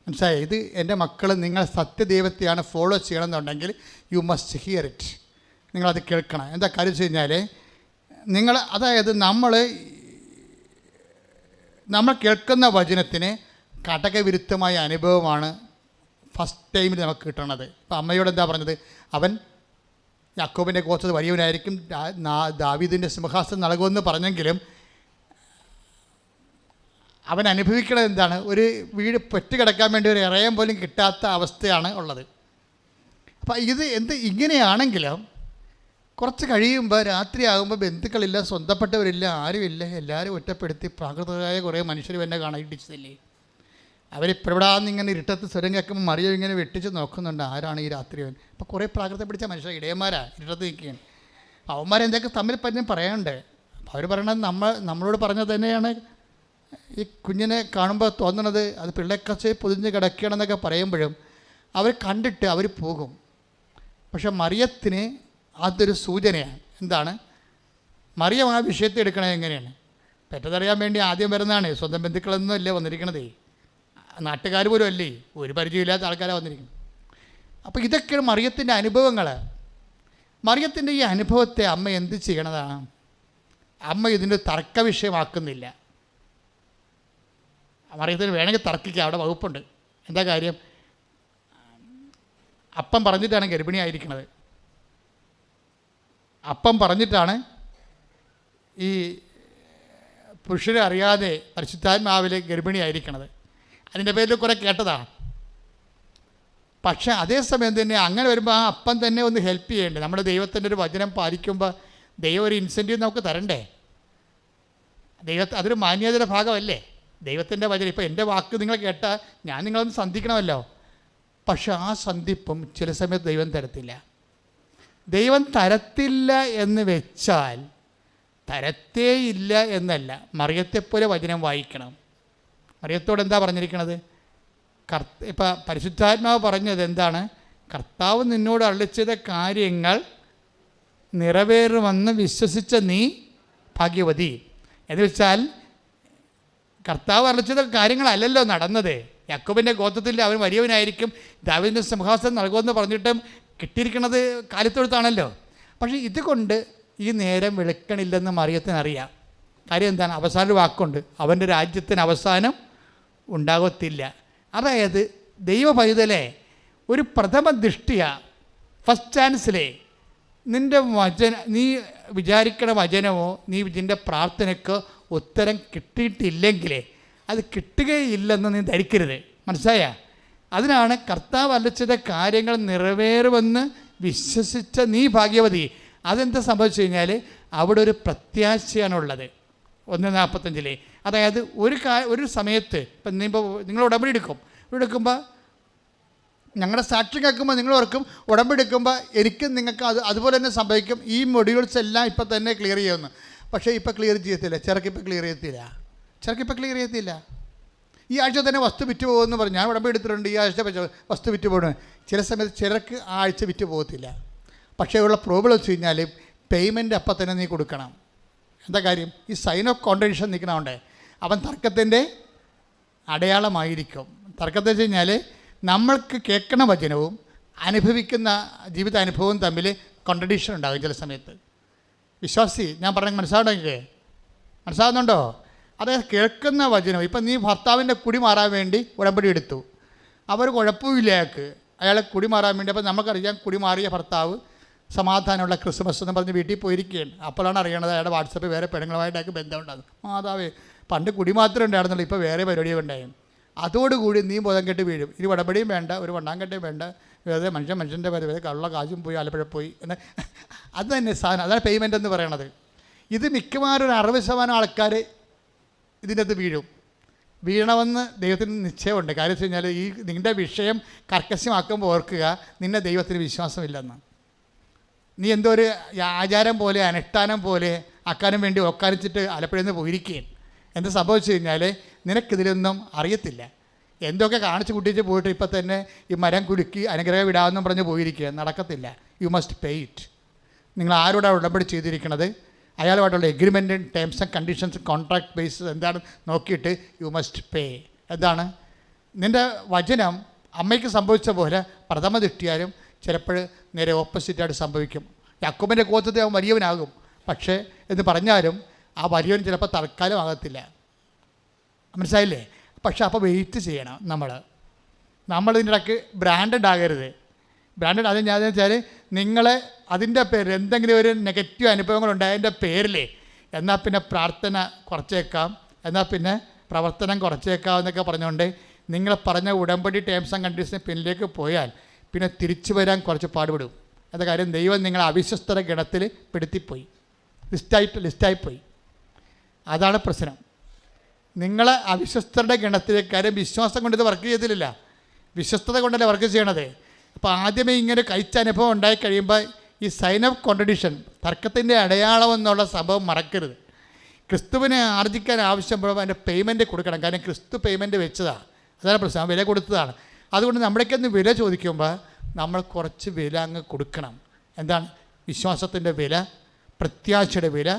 മനസ്സിലായി? ഇത് എൻ്റെ മക്കൾ നിങ്ങൾ സത്യദൈവത്തെയാണ് ഫോളോ ചെയ്യണമെന്നുണ്ടെങ്കിൽ യു മസ്റ്റ് ഹിയർ ഇറ്റ്. നിങ്ങളത് കേൾക്കണം. എന്താ കാര്യം വെച്ച് കഴിഞ്ഞാൽ അതായത് നമ്മൾ കേൾക്കുന്ന വചനത്തിന് കടകവിരുദ്ധമായ അനുഭവമാണ് ഫസ്റ്റ് ടൈമിൽ നമുക്ക് കിട്ടണത്. ഇപ്പം അമ്മയോട് എന്താ പറഞ്ഞത്? അവൻ യാക്കോബിൻ്റെ ഗോത്രത്തിൽ വലിയവനായിരിക്കും, ദാവീദിൻ്റെ സിംഹാസനം നൽകുമെന്ന് പറഞ്ഞെങ്കിലും അവൻ അനുഭവിക്കുന്നത് എന്താണ്? ഒരു വീട് പെറ്റുകിടക്കാൻ വേണ്ടി ഒരു ഇറയം പോലും കിട്ടാത്ത അവസ്ഥയാണ് ഉള്ളത്. അപ്പം ഇങ്ങനെയാണെങ്കിലും കുറച്ച് കഴിയുമ്പോൾ രാത്രിയാകുമ്പോൾ ബന്ധുക്കളില്ല, സ്വന്തപ്പെട്ടവരില്ല, ആരുമില്ല, എല്ലാവരും ഒറ്റപ്പെടുത്തി പ്രാകൃതരായ കുറേ മനുഷ്യർ എന്നെ കാണാൻ ഇടിച്ചതല്ലേ. അവരിപ്പോഴാന്ന് ഇങ്ങനെ ഇരുട്ടത്ത് സ്വരം കേൾക്കുമ്പോൾ മറിയം ഇങ്ങനെ വെട്ടിച്ച് നോക്കുന്നുണ്ട്, ആരാണ് ഈ രാത്രി അവൻ. അപ്പോൾ കുറേ പ്രാകൃതം പിടിച്ച മനുഷ്യർ ഇടയന്മാരാ ഇരുട്ടത്ത് നിൽക്കുകയാണ്. അവന്മാരെന്തൊക്കെ തമ്മിൽ പറ്റും പറയാനുണ്ട്. അപ്പോൾ അവർ പറയണത് നമ്മളോട് പറഞ്ഞത് തന്നെയാണ്. ഈ കുഞ്ഞിനെ കാണുമ്പോൾ തോന്നണത് അത് പിള്ളേക്കച്ച് പൊതിഞ്ഞ് കിടക്കുകയാണെന്നൊക്കെ പറയുമ്പോഴും അവർ കണ്ടിട്ട് അവർ പോകും. പക്ഷെ മറിയത്തിന് അതൊരു സൂചനയാണ്. എന്താണ്? മറിയം ആ വിഷയത്തെ എടുക്കണത് എങ്ങനെയാണ്? പെറ്റതറിയാൻ വേണ്ടി ആദ്യം വരുന്നതാണ്. സ്വന്തം ബന്ധുക്കളൊന്നും അല്ലേ വന്നിരിക്കണതേ, നാട്ടുകാർ പോലും അല്ലേ, ഒരു പരിചയമില്ലാത്ത ആൾക്കാരാണ് വന്നിരിക്കുന്നത്. അപ്പോൾ ഇതൊക്കെയാണ് മറിയത്തിൻ്റെ അനുഭവങ്ങൾ. മറിയത്തിൻ്റെ ഈ അനുഭവത്തെ അമ്മ എന്ത് ചെയ്യണതാണ്? അമ്മ ഇതിൻ്റെ തർക്ക വിഷയമാക്കുന്നില്ല. മറിയത്തിന് വേണമെങ്കിൽ തർക്കിക്കുക, അവിടെ വകുപ്പുണ്ട്. എന്താ കാര്യം? അപ്പം പറഞ്ഞിട്ടാണ് ഗർഭിണിയായിരിക്കണത്. അപ്പം പറഞ്ഞിട്ടാണ് ഈ പുരുഷനെ അറിയാതെ പരിശുദ്ധാത്മാവിലെ ഗർഭിണിയായിരിക്കണത്. അതിൻ്റെ പേരിൽ കുറേ കേട്ടതാണ്. പക്ഷേ അതേസമയം തന്നെ അങ്ങനെ വരുമ്പോൾ ആ അപ്പം തന്നെ ഒന്ന് ഹെൽപ്പ് ചെയ്യേണ്ടേ? നമ്മുടെ ദൈവത്തിൻ്റെ ഒരു വചനം പാലിക്കുമ്പോൾ ദൈവം ഒരു ഇൻസെൻറ്റീവ് നമുക്ക് തരണ്ടേ? അതൊരു മാന്യതയുടെ ഭാഗമല്ലേ ദൈവത്തിൻ്റെ വചനം? ഇപ്പോൾ എൻ്റെ വാക്ക് നിങ്ങൾ കേട്ടാൽ ഞാൻ നിങ്ങളൊന്ന് സന്ധിക്കണമല്ലോ. പക്ഷെ ആ സന്ധിപ്പും ചില സമയത്ത് ദൈവം തരത്തില്ല. ദൈവം തരത്തില്ല എന്ന് വെച്ചാൽ തരത്തേയില്ല എന്നല്ല, മറിയത്തെപ്പോലെ വചനം വായിക്കണം. മറിയത്തോട് എന്താ പറഞ്ഞിരിക്കുന്നത്? ഇപ്പം പരിശുദ്ധാത്മാവ് പറഞ്ഞത് എന്താണ്? കർത്താവ് നിന്നോട് അരുളിച്ചെയ്ത കാര്യങ്ങൾ നിറവേറുമെന്ന് വിശ്വസിച്ച നീ ഭാഗ്യവതി. എന്ന് വെച്ചാൽ കർത്താവ് അരുളിച്ചെയ്ത കാര്യങ്ങളല്ലല്ലോ നടന്നത്. യാക്കോബിൻ്റെ ഗോത്രത്തിൽ അവൻ വലിയവനായിരിക്കും, ദാവീദിൻ്റെ സിംഹാസനം നൽകുമെന്ന് പറഞ്ഞിട്ടും കിട്ടിയിരിക്കുന്നത് കാലിത്തൊഴുത്താണല്ലോ. പക്ഷേ ഇതുകൊണ്ട് ഈ നേരം വെളുക്കണില്ലെന്ന് മറിയത്തിനറിയാം. കാര്യം എന്താണ്? അവസാന വാക്കുണ്ട്, അവൻ്റെ രാജ്യത്തിന് അവസാനം ഉണ്ടാകത്തില്ല. അതായത് ദൈവ പൈതലേ, ഒരു പ്രഥമ ദൃഷ്ടിയ ഫസ്റ്റ് ചാൻസിലേ നിൻ്റെ നീ വിചാരിക്കണ വചനമോ നീ ഇതിൻ്റെ പ്രാർത്ഥനയ്ക്കോ ഉത്തരം കിട്ടിയിട്ടില്ലെങ്കിലേ അത് കിട്ടുകയില്ലെന്ന് നീ ധരിക്കരുത്. മനസ്സിലായ? അതിനാണ് കർത്താവ് അരുളിച്ചെയ്ത കാര്യങ്ങൾ നിറവേറുമെന്ന് വിശ്വസിച്ച നീ ഭാഗ്യവതി. അതെന്താ സംഭവിച്ചു കഴിഞ്ഞാൽ അവിടെ ഒരു പ്രത്യാശയാണുള്ളത്. 1:45. അതായത് ഒരു സമയത്ത് ഇപ്പം നിങ്ങൾ ഉടമ്പടി എടുക്കുമ്പോൾ ഞങ്ങളുടെ സാക്ഷി കേൾക്കുമ്പോൾ നിങ്ങൾ ഓർക്കും, ഉടമ്പടി എടുക്കുമ്പോൾ എനിക്കും നിങ്ങൾക്ക് അതുപോലെ തന്നെ സംഭവിക്കും. ഈ മൊഡ്യൂൾസ് എല്ലാം ഇപ്പം തന്നെ ക്ലിയർ ചെയ്യുമെന്ന്. പക്ഷേ ഇപ്പം ക്ലിയർ ചെയ്യത്തില്ല. ചിലക്കിപ്പോൾ ക്ലിയർ ചെയ്യത്തില്ല. ഈ ആഴ്ച തന്നെ വസ്തു വിറ്റ് പോകുമെന്ന് പറഞ്ഞു. ഞാൻ ഉടമ്പടി എടുത്തിട്ടുണ്ട്, ഈ ആഴ്ച വസ്തു വിറ്റ് പോകണം. ചില സമയത്ത് ചിലർക്ക് ആ ആഴ്ച വിറ്റ് പോകത്തില്ല. പക്ഷേ ഉള്ള പ്രോബ്ലം വെച്ച് കഴിഞ്ഞാൽ പേയ്മെൻറ്റ് അപ്പം തന്നെ നീ കൊടുക്കണം. എന്താ കാര്യം? ഈ സൈൻ ഓഫ് കോൺട്രഡിക്ഷൻ നിൽക്കണമുണ്ട്. അവൻ തർക്കത്തിൻ്റെ അടയാളമായിരിക്കും. തർക്കത്തെ വെച്ച് കഴിഞ്ഞാൽ നമ്മൾക്ക് കേൾക്കണ വചനവും അനുഭവിക്കുന്ന ജീവിതാനുഭവവും തമ്മിൽ കോൺട്രഡിക്ഷൻ ഉണ്ടാകും ചില സമയത്ത്. വിശ്വാസി, ഞാൻ പറഞ്ഞ മനസ്സിലാകുന്നുണ്ടോ? അതായത് കേൾക്കുന്ന വചനം. ഇപ്പം നീ ഭർത്താവിൻ്റെ കുടി മാറാൻ വേണ്ടി ഉടമ്പടി എടുത്തു, അവർ കുഴപ്പമില്ല അയാളെ കുടി മാറാൻ വേണ്ടി. അപ്പം നമുക്കറിയാം കുടി മാറിയ ഭർത്താവ് സമാധാനമുള്ള ക്രിസ്മസ് എന്ന് പറഞ്ഞ് വീട്ടിൽ പോയിരിക്കുകയാണ്. അപ്പോഴാണ് അറിയണത് അയാളുടെ വാട്സപ്പിൽ വേറെ പെണ്ണുങ്ങളുമായിട്ടൊക്കെ ബന്ധമുണ്ടാകും. മാതാവേ, പണ്ട് കുടി മാത്രമേ ഉണ്ടായിരുന്നുള്ളൂ, ഇപ്പോൾ വേറെ പരിപാടിയൊക്കെ ഉണ്ടായും. അതോടുകൂടി നീ ബോധം കെട്ട് വീഴും. ഇനി ഉടമ്പടിയും വേണ്ട, ഒരു വണ്ണാങ്കട്ടയും വേണ്ട, വെറുതെ മനുഷ്യൻ്റെ വെറുതെ കള്ള കാശും പോയി ആലപ്പുഴ പോയി എന്ന്. അത് തന്നെ സാധനം. അതാണ് പേയ്മെൻ്റ് എന്ന് പറയണത്. ഇത് മിക്കവാറും ഒരു 60% ആൾക്കാർ ഇതിൻ്റെ അകത്ത് വീഴണമെന്ന് ദൈവത്തിന് നിശ്ചയമുണ്ട്. കാര്യം വെച്ച് കഴിഞ്ഞാൽ ഈ നിൻ്റെ വിഷയം കർക്കശമാക്കുമ്പോൾ ഓർക്കുക, നിന്നെ ദൈവത്തിന് വിശ്വാസമില്ലെന്ന്. നീ എന്തോ ഒരു ആചാരം പോലെ അനുഷ്ഠാനം പോലെ ആക്കാനും വേണ്ടി ഒക്കാനിച്ചിട്ട് ആലപ്പുഴയിൽ നിന്ന് പോയിരിക്കുകയും എന്താ സംഭവിച്ചു കഴിഞ്ഞാൽ നിനക്കിതിലൊന്നും അറിയത്തില്ല. എന്തൊക്കെ കാണിച്ച് കുട്ടിച്ച് പോയിട്ട് ഇപ്പം തന്നെ ഈ മരം കുലുക്കി അനുഗ്രഹം വിടാമെന്നും പറഞ്ഞ് പോയിരിക്കുക. നടക്കത്തില്ല. You must pay it. നിങ്ങൾ ആരോടാണ് ഉടമ്പടി ചെയ്തിരിക്കുന്നത്, അയാളുമായിട്ടുള്ള agreement, terms and conditions, contract base എന്താണ് നോക്കിയിട്ട് യു മസ്റ്റ് പേ. എന്താണ്? നിൻ്റെ വചനം അമ്മയ്ക്ക് സംഭവിച്ച പോലെ പ്രഥമ ദൃഷ്ടിയാലും ചിലപ്പോൾ നേരെ ഓപ്പോസിറ്റായിട്ട് സംഭവിക്കും. യാക്കോബിൻ്റെ ഗോത്രത്തിൽ അവൻ വലിയവനാകും, പക്ഷേ എന്ന് പറഞ്ഞാലും ആ വലിയവൻ ചിലപ്പോൾ തൽക്കാലമാകത്തില്ല. മനസ്സിലായില്ലേ? പക്ഷേ അപ്പോൾ വെയിറ്റ് ചെയ്യണം. നമ്മളിതിൻ്റെ ഇടയ്ക്ക് ബ്രാൻഡഡ് ആകരുത്. ബ്രാൻഡഡ് അത് ഞാൻ വെച്ചാൽ നിങ്ങളെ അതിൻ്റെ പേരിൽ എന്തെങ്കിലും ഒരു നെഗറ്റീവ് അനുഭവങ്ങളുണ്ടായതിൻ്റെ പേരിൽ എന്നാൽ പിന്നെ പ്രാർത്ഥന കുറച്ചേക്കാം, എന്നാൽ പിന്നെ പ്രവർത്തനം കുറച്ചേക്കാം എന്നൊക്കെ പറഞ്ഞുകൊണ്ട് നിങ്ങൾ പറഞ്ഞ ഉടമ്പടി ടേംസ് ആൻഡ് കണ്ടീഷന് പിന്നിലേക്ക് പോയാൽ പിന്നെ തിരിച്ചു വരാൻ കുറച്ച് പാടുപെടും. എന്താ കാര്യം? ദൈവം നിങ്ങളെ അവിശ്വസ്തര ഗണത്തിൽ പെടുത്തിപ്പോയി, ലിസ്റ്റായിപ്പോയി. അതാണ് പ്രശ്നം. നിങ്ങളെ അവിശ്വസ്തരുടെ ഗണത്തിലേക്കാരും വിശ്വാസം കൊണ്ട് ഇത് വർക്ക് ചെയ്തില്ല, വിശ്വസ്തത കൊണ്ടല്ലേ വർക്ക് ചെയ്യണത്. അപ്പോൾ ആദ്യമേ ഇങ്ങനെ കഴിച്ച അനുഭവം ഉണ്ടായി കഴിയുമ്പോൾ ഈ സൈൻ ഓഫ് കോൺട്രഡിക്ഷൻ, തർക്കത്തിൻ്റെ അടയാളം എന്നുള്ള സംഭവം മറക്കരുത്. ക്രിസ്തുവിനെ ആർജിക്കാൻ ആവശ്യപ്പെടുമ്പോൾ അതിൻ്റെ പേയ്മെൻറ്റ് കൊടുക്കണം. കാരണം ക്രിസ്തു പേയ്മെൻറ്റ് വെച്ചതാണ്. അതാണ് പ്രശ്നം, വില കൊടുത്തതാണ്. അതുകൊണ്ട് നമ്മുടെയൊക്കെ വില ചോദിക്കുമ്പോൾ നമ്മൾ കുറച്ച് വില അങ്ങ് കൊടുക്കണം. എന്താണ്? വിശ്വാസത്തിൻ്റെ വില, പ്രത്യാശയുടെ വില,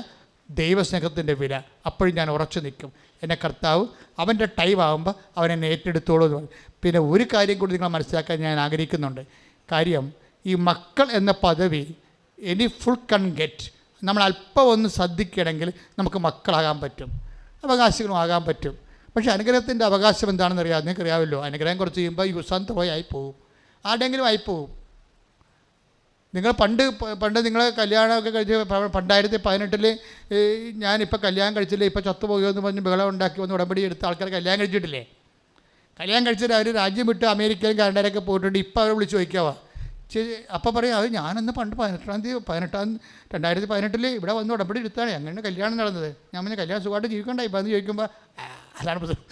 ദൈവസ്നേഹത്തിൻ്റെ വില. അപ്പോഴും ഞാൻ ഉറച്ചു നിൽക്കും. എൻ്റെ കർത്താവ് അവൻ്റെ ടൈം ആകുമ്പോൾ അവനെന്നെ ഏറ്റെടുത്തോളൂ എന്ന് പറയും. പിന്നെ ഒരു കാര്യം കൂടി നിങ്ങൾ മനസ്സിലാക്കാൻ ഞാൻ ആഗ്രഹിക്കുന്നുണ്ട്. കാര്യം, ഈ മക്കൾ എന്ന പദവി എനി ഫുൾ കൺ ഗെറ്റ്. നമ്മൾ അല്പം ഒന്ന് ശ്രദ്ധിക്കണമെങ്കിൽ നമുക്ക് മക്കളാകാൻ പറ്റും, അവകാശികളും ആകാൻ പറ്റും. പക്ഷേ അനുഗ്രഹത്തിൻ്റെ അവകാശം എന്താണെന്ന് അറിയാം. നിങ്ങൾക്കറിയാമല്ലോ, അനുഗ്രഹം കുറച്ച് ചെയ്യുമ്പോൾ യുസാൻ ത്രോയ് ആയിപ്പോവും, ആരുടെയെങ്കിലും ആയിപ്പോവും. നിങ്ങൾ പണ്ട് നിങ്ങൾ കല്യാണമൊക്കെ കഴിച്ച് 2018 ഞാനിപ്പോൾ കല്യാണം കഴിച്ചില്ലേ, ഇപ്പോൾ ചത്തുപോകുമോ എന്ന് പറഞ്ഞ് ബഹളം ഉണ്ടാക്കി വന്ന് ഉടമ്പടി എടുത്ത ആൾക്കാർ കല്യാണം കഴിച്ചിട്ടില്ലേ? കല്യാണം കഴിച്ചിട്ട് അവർ രാജ്യം വിട്ട് അമേരിക്കയിലും കാനഡയിലൊക്കെ പോയിട്ടുണ്ട്. ഇപ്പോൾ അവർ വിളിച്ച് ചോദിക്കാവാ. അപ്പോൾ പറയും, അത് ഞാനന്ന് പണ്ട് 2018 ഇവിടെ വന്ന് ഉടമ്പടി എടുത്താണ്, അങ്ങനെ കല്യാണം നടന്നത്. ഞാൻ പറഞ്ഞ കല്യാണം സുഖമായിട്ട് ജീവിക്കണ്ടായി. ഇപ്പോൾ എന്ന് ചോദിക്കുമ്പോൾ അതാണ് പ്രശ്നം.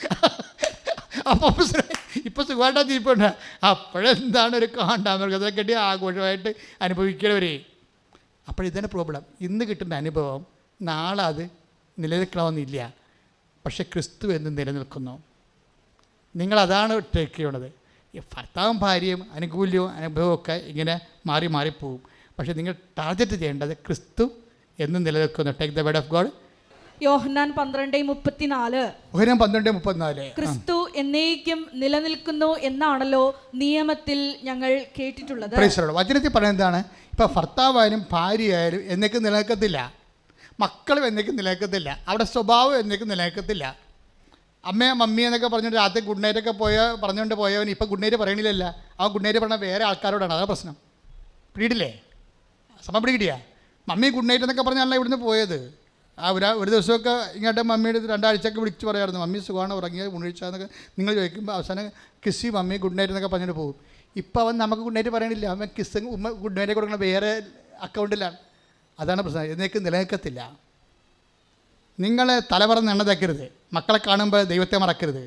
അപ്പോൾ ഇപ്പോൾ സുഖമായിട്ടാണ് ജീവിപ്പുണ്ട്. അപ്പോഴെന്താണ് ഒരു കാണ്ടാമൃഗത്തെ കെട്ടി ആഘോഷമായിട്ട് അനുഭവിക്കണവരെ. അപ്പോഴിതാണ് പ്രോബ്ലം. ഇന്ന് കിട്ടുന്ന അനുഭവം നാളെ അത് നിലനിൽക്കണമെന്നില്ല. പക്ഷേ ക്രിസ്തു എന്ന് നിലനിൽക്കുന്നു. നിങ്ങളതാണ് ടേക്ക് ചെയ്യണത്. ഈ ഭർത്താവും ഭാര്യയും അനുകൂല്യവും അനുഭവവും ഒക്കെ ഇങ്ങനെ മാറി മാറിപ്പോവും. പക്ഷേ നിങ്ങൾ ടാർഗറ്റ് ചെയ്യേണ്ടത് ക്രിസ്തു എന്ന് നിലനിൽക്കുന്നു. Take the word of God. യോഹന്നാൻ 12:34. യോഹന്നാൻ 12:34. ക്രിസ്തു എന്നേക്കും നിലനിൽക്കുന്നു എന്നാണല്ലോ നിയമത്തിൽ ഞങ്ങൾ കേട്ടിട്ടുള്ളത്. വചനത്തിൽ പറയുന്നത് എന്താണ്? ഇപ്പം ഭർത്താവായാലും ഭാര്യയായാലും എന്നേക്കും നിലനിൽക്കത്തില്ല, മക്കളും എന്നേക്കും നിലനിൽക്കത്തില്ല, അവിടെ സ്വഭാവം എന്നേക്കും നിലനിൽക്കത്തില്ല. അമ്മ മമ്മി എന്നൊക്കെ പറഞ്ഞുകൊണ്ട് ആദ്യം ഗുഡ് നൈറ്റൊക്കെ പറഞ്ഞുകൊണ്ട് പോയവൻ ഇപ്പം ഗുഡ് നൈറ്റ് പറയണില്ലല്ല. ആ ഗുഡ് നൈറ്റ് പറഞ്ഞാൽ വേറെ ആൾക്കാരോടാണ്. അതാണ് പ്രശ്നം. പിടിയിട്ടില്ലേ? സമയം പിടികിട്ടിയാ? മമ്മി ഗുഡ് നൈറ്റ് എന്നൊക്കെ പറഞ്ഞാണല്ലോ ഇവിടുന്ന് പോയത്. ആ ഒരു ദിവസമൊക്കെ ഇങ്ങോട്ട് മമ്മിയുടെ 2 ആഴ്ചയൊക്കെ വിളിച്ച് പറയാമായിരുന്നു, മമ്മി സുഖമാണ്, ഉറങ്ങിയത്, ഉണിച്ചാന്നൊക്കെ നിങ്ങൾ ചോദിക്കുമ്പോൾ അവസാനം കിസ്സി മമ്മി ഗുഡ് നൈറ്റ് എന്നൊക്കെ പറഞ്ഞിട്ട് പോകും. ഇപ്പോൾ അവൻ നമുക്ക് ഗുഡ് നൈറ്റ് പറയണില്ല, അവൻ കിസ്സും ഗുഡ് നൈറ്റ് കൊടുക്കണ വേറെ അക്കൗണ്ടിലാണ്. അതാണ് പ്രശ്നം. എന്നേക്ക് നിലനിൽക്കത്തില്ല. നിങ്ങൾ തലമറന്ന് എണ്ണ തേക്കരുത്, മക്കളെ കാണുമ്പോൾ ദൈവത്തെ മറക്കരുത്.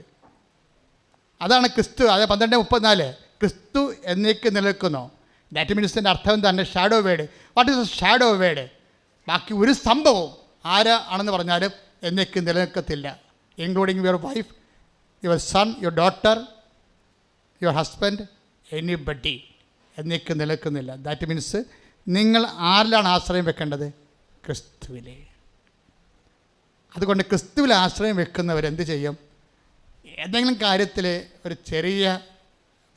അതാണ് ക്രിസ്തു. അത് 12:34. ക്രിസ്തു എന്നേക്ക് നിലനിൽക്കുന്നു. ദാറ്റ് മീൻസിൻ്റെ അർത്ഥം എന്താണ്? Shadow word. What is a shadow word? ബാക്കി ഒരു സംഭവം ആരാണെന്ന് പറഞ്ഞാലും എന്നേക്ക് നിലനിൽക്കത്തില്ല. Including your wife, your son, your daughter, your husband, anybody എന്നേക്ക് നിലനിൽക്കുന്നില്ല. ദാറ്റ് മീൻസ് നിങ്ങൾ ആരിലാണ് ആശ്രയം വെക്കേണ്ടത്? ക്രിസ്തുവിലെ. അതുകൊണ്ട് ക്രിസ്തുവിൽ ആശ്രയം വെക്കുന്നവരെന്ത് ചെയ്യും? ഏതെങ്കിലും കാര്യത്തിൽ ഒരു ചെറിയ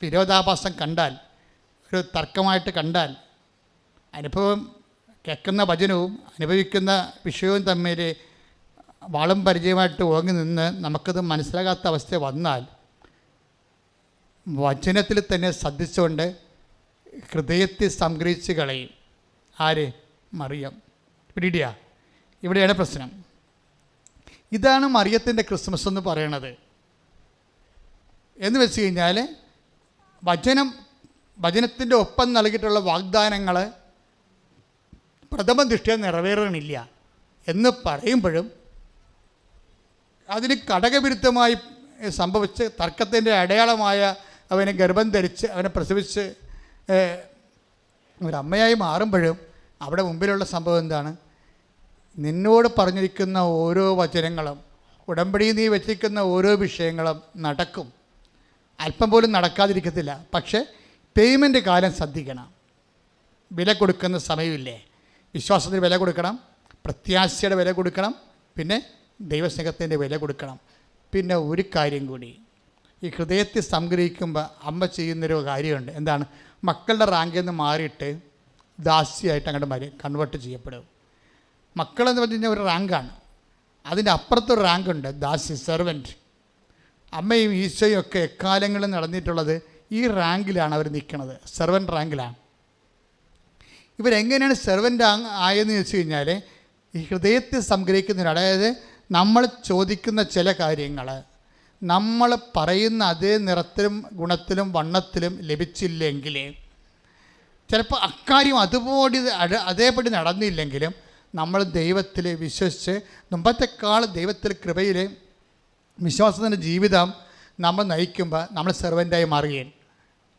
വിരോധാഭാസം കണ്ടാൽ, ഒരു തർക്കമായിട്ട് കണ്ടാൽ, അനുഭവം കേൾക്കുന്ന വചനവും അനുഭവിക്കുന്ന വിഷയവും തമ്മിൽ വാളും പരിചയമായിട്ട് ഓങ്ങി നിന്ന് നമുക്കത് മനസ്സിലാകാത്ത അവസ്ഥ വന്നാൽ വചനത്തിൽ തന്നെ ശ്രദ്ധിച്ചുകൊണ്ട് ഹൃദയത്തെ സംഗ്രഹിച്ച് കളയും. ആര്? മറിയം. പിടിയിടിയാ? ഇവിടെയാണ് പ്രശ്നം. ഇതാണ് മറിയത്തിൻ്റെ ക്രിസ്മസ് എന്ന് പറയണത്. എന്ന് വെച്ച് കഴിഞ്ഞാൽ വചനത്തിൻ്റെ ഒപ്പം നൽകിയിട്ടുള്ള വാഗ്ദാനങ്ങൾ പ്രഥമ ദൃഷ്ടിയ നിറവേറണില്ല എന്ന് പറയുമ്പോഴും അതിന് ഘടകവിരുദ്ധമായി സംഭവിച്ച് തർക്കത്തിൻ്റെ അടയാളമായ അവനെ ഗർഭം ധരിച്ച് അവനെ പ്രസവിച്ച് ഒരമ്മയായി മാറുമ്പോഴും അവിടെ മുമ്പിലുള്ള സംഭവം എന്താണ്? നിന്നോട് പറഞ്ഞിരിക്കുന്ന ഓരോ വചനങ്ങളും, ഉടമ്പടി നീ വെച്ചിരിക്കുന്ന ഓരോ വിഷയങ്ങളും നടക്കും. അല്പം പോലും നടക്കാതിരിക്കത്തില്ല. പക്ഷേ പേയ്മെൻറ്റ് കാലം ശ്രദ്ധിക്കണം. വില കൊടുക്കുന്ന സമയമില്ലേ? വിശ്വാസത്തിന് വില കൊടുക്കണം, പ്രത്യാശയുടെ വില കൊടുക്കണം, പിന്നെ ദൈവസ്നേഹത്തിൻ്റെ വില കൊടുക്കണം. പിന്നെ ഒരു കാര്യം കൂടി, ഈ ഹൃദയത്തെ സംഗ്രഹിക്കുമ്പോൾ അമ്മ ചെയ്യുന്നൊരു കാര്യമുണ്ട്. എന്താണ്? മക്കളുടെ റാങ്കിൽ നിന്ന് മാറിയിട്ട് ദാസിയായിട്ട് അങ്ങോട്ട് കൺവേർട്ട് ചെയ്യപ്പെടും. മക്കളെന്ന് പറഞ്ഞു കഴിഞ്ഞാൽ ഒരു റാങ്കാണ്. അതിൻ്റെ അപ്പുറത്തൊരു റാങ്കുണ്ട്, ദാസി, സെർവൻറ്റ്. അമ്മയും ഈശോയും ഒക്കെ എക്കാലങ്ങളിൽ നടന്നിട്ടുള്ളത് ഈ റാങ്കിലാണ് അവർ നിൽക്കുന്നത്, സെർവൻറ്റ് റാങ്കിലാണ്. ഇവരെങ്ങനെയാണ് സെർവൻ്റ് ആയെന്ന് വെച്ച് കഴിഞ്ഞാൽ ഈ ഹൃദയത്തെ സംഗ്രഹിക്കുന്നതിന്, അതായത് നമ്മൾ ചോദിക്കുന്ന ചില കാര്യങ്ങൾ നമ്മൾ പറയുന്ന അതേ നിറത്തിലും ഗുണത്തിലും വണ്ണത്തിലും ലഭിച്ചില്ലെങ്കിൽ, ചിലപ്പോൾ അക്കാര്യം അതേപടി നടന്നില്ലെങ്കിലും നമ്മൾ ദൈവത്തിൽ വിശ്വസിച്ച് മുമ്പത്തെക്കാൾ ദൈവത്തിൽ കൃപയിൽ വിശ്വാസത്തിൻ്റെ ജീവിതം നമ്മൾ നയിക്കുമ്പോൾ നമ്മൾ സെർവൻ്റായി മാറുകയും.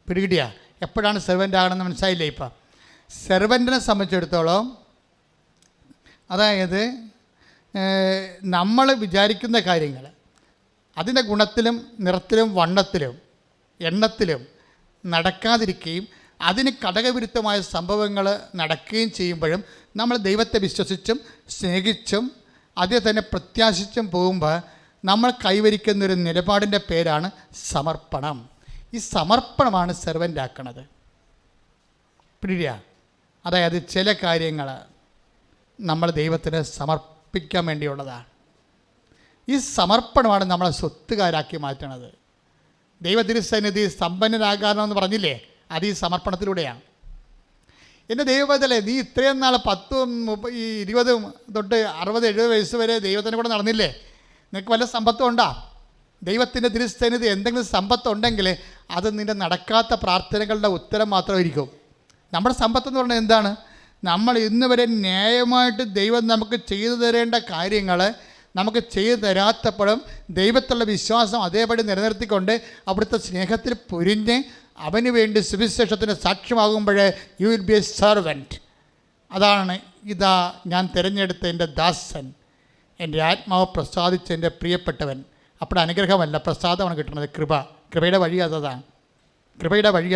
പിടികിട്ടിയ? എപ്പോഴാണ് സെർവൻ്റ് ആകണമെന്ന് മനസ്സിലായില്ലേ? ഇപ്പം സെർവൻറ്റിനെ സംബന്ധിച്ചിടത്തോളം, അതായത് നമ്മൾ വിചാരിക്കുന്ന കാര്യങ്ങൾ അതിൻ്റെ ഗുണത്തിലും നിറത്തിലും വണ്ണത്തിലും എണ്ണത്തിലും നടക്കാതിരിക്കുകയും അതിന് ഘടകവിരുദ്ധമായ സംഭവങ്ങൾ നടക്കുകയും ചെയ്യുമ്പോഴും നമ്മൾ ദൈവത്തെ വിശ്വസിച്ചും സ്നേഹിച്ചും അതേ തന്നെ പ്രത്യാശിച്ചും പോകുമ്പോൾ നമ്മൾ കൈവരിക്കുന്നൊരു നിലപാടിൻ്റെ പേരാണ് സമർപ്പണം. ഈ സമർപ്പണമാണ് സെർവൻ്റ് ആക്കണത്. പിടിയ? അതായത് ചില കാര്യങ്ങൾ നമ്മൾ ദൈവത്തിന് സമർപ്പിക്കാൻ വേണ്ടിയുള്ളതാണ്. ഈ സമർപ്പണമാണ് നമ്മളെ സ്വത്തുകാരാക്കി മാറ്റണത്. ദൈവതിരുസന്നിധി സമ്പന്നരാകാമെന്ന് പറഞ്ഞില്ലേ? അത് ഈ സമർപ്പണത്തിലൂടെയാണ്. എൻ്റെ ദൈവപൈതലേ, നീ ഇത്രയും നാൾ 10, 30, 20 തൊട്ട് 60, 70 വയസ്സ് വരെ ദൈവത്തിൻ്റെ കൂടെ നടന്നില്ലേ? നിനക്ക് വല്ല സമ്പത്തും ഉണ്ടോ? ദൈവത്തിൻ്റെ തിരുസന്നിധി എന്തെങ്കിലും സമ്പത്തുണ്ടെങ്കിൽ അത് നിൻ്റെ നടക്കാത്ത പ്രാർത്ഥനകളുടെ ഉത്തരം മാത്രമായിരിക്കും. നമ്മുടെ സമ്പത്തെന്ന് പറഞ്ഞാൽ എന്താണ്? നമ്മൾ ഇന്ന് വരെ ന്യായമായിട്ട് ദൈവം നമുക്ക് ചെയ്തു തരേണ്ട കാര്യങ്ങൾ നമുക്ക് ചെയ്തു തരാത്തപ്പോഴും ദൈവത്തിലുള്ള വിശ്വാസം അതേപടി നിലനിർത്തിക്കൊണ്ട് അവിടുത്തെ സ്നേഹത്തിൽ പൊരിഞ്ഞ് അവന് വേണ്ടി സുവിശേഷത്തിന് സാക്ഷ്യമാകുമ്പോഴേ you will be a servant. അതാണ് ഇതാ ഞാൻ തിരഞ്ഞെടുത്ത എൻ്റെ ദാസൻ, എൻ്റെ ആത്മാവ് പ്രസാദിച്ച എൻ്റെ പ്രിയപ്പെട്ടവൻ. അപ്പോൾ അനുഗ്രഹമല്ല, പ്രസാദമാണ് കിട്ടുന്നത്. കൃപയുടെ വഴി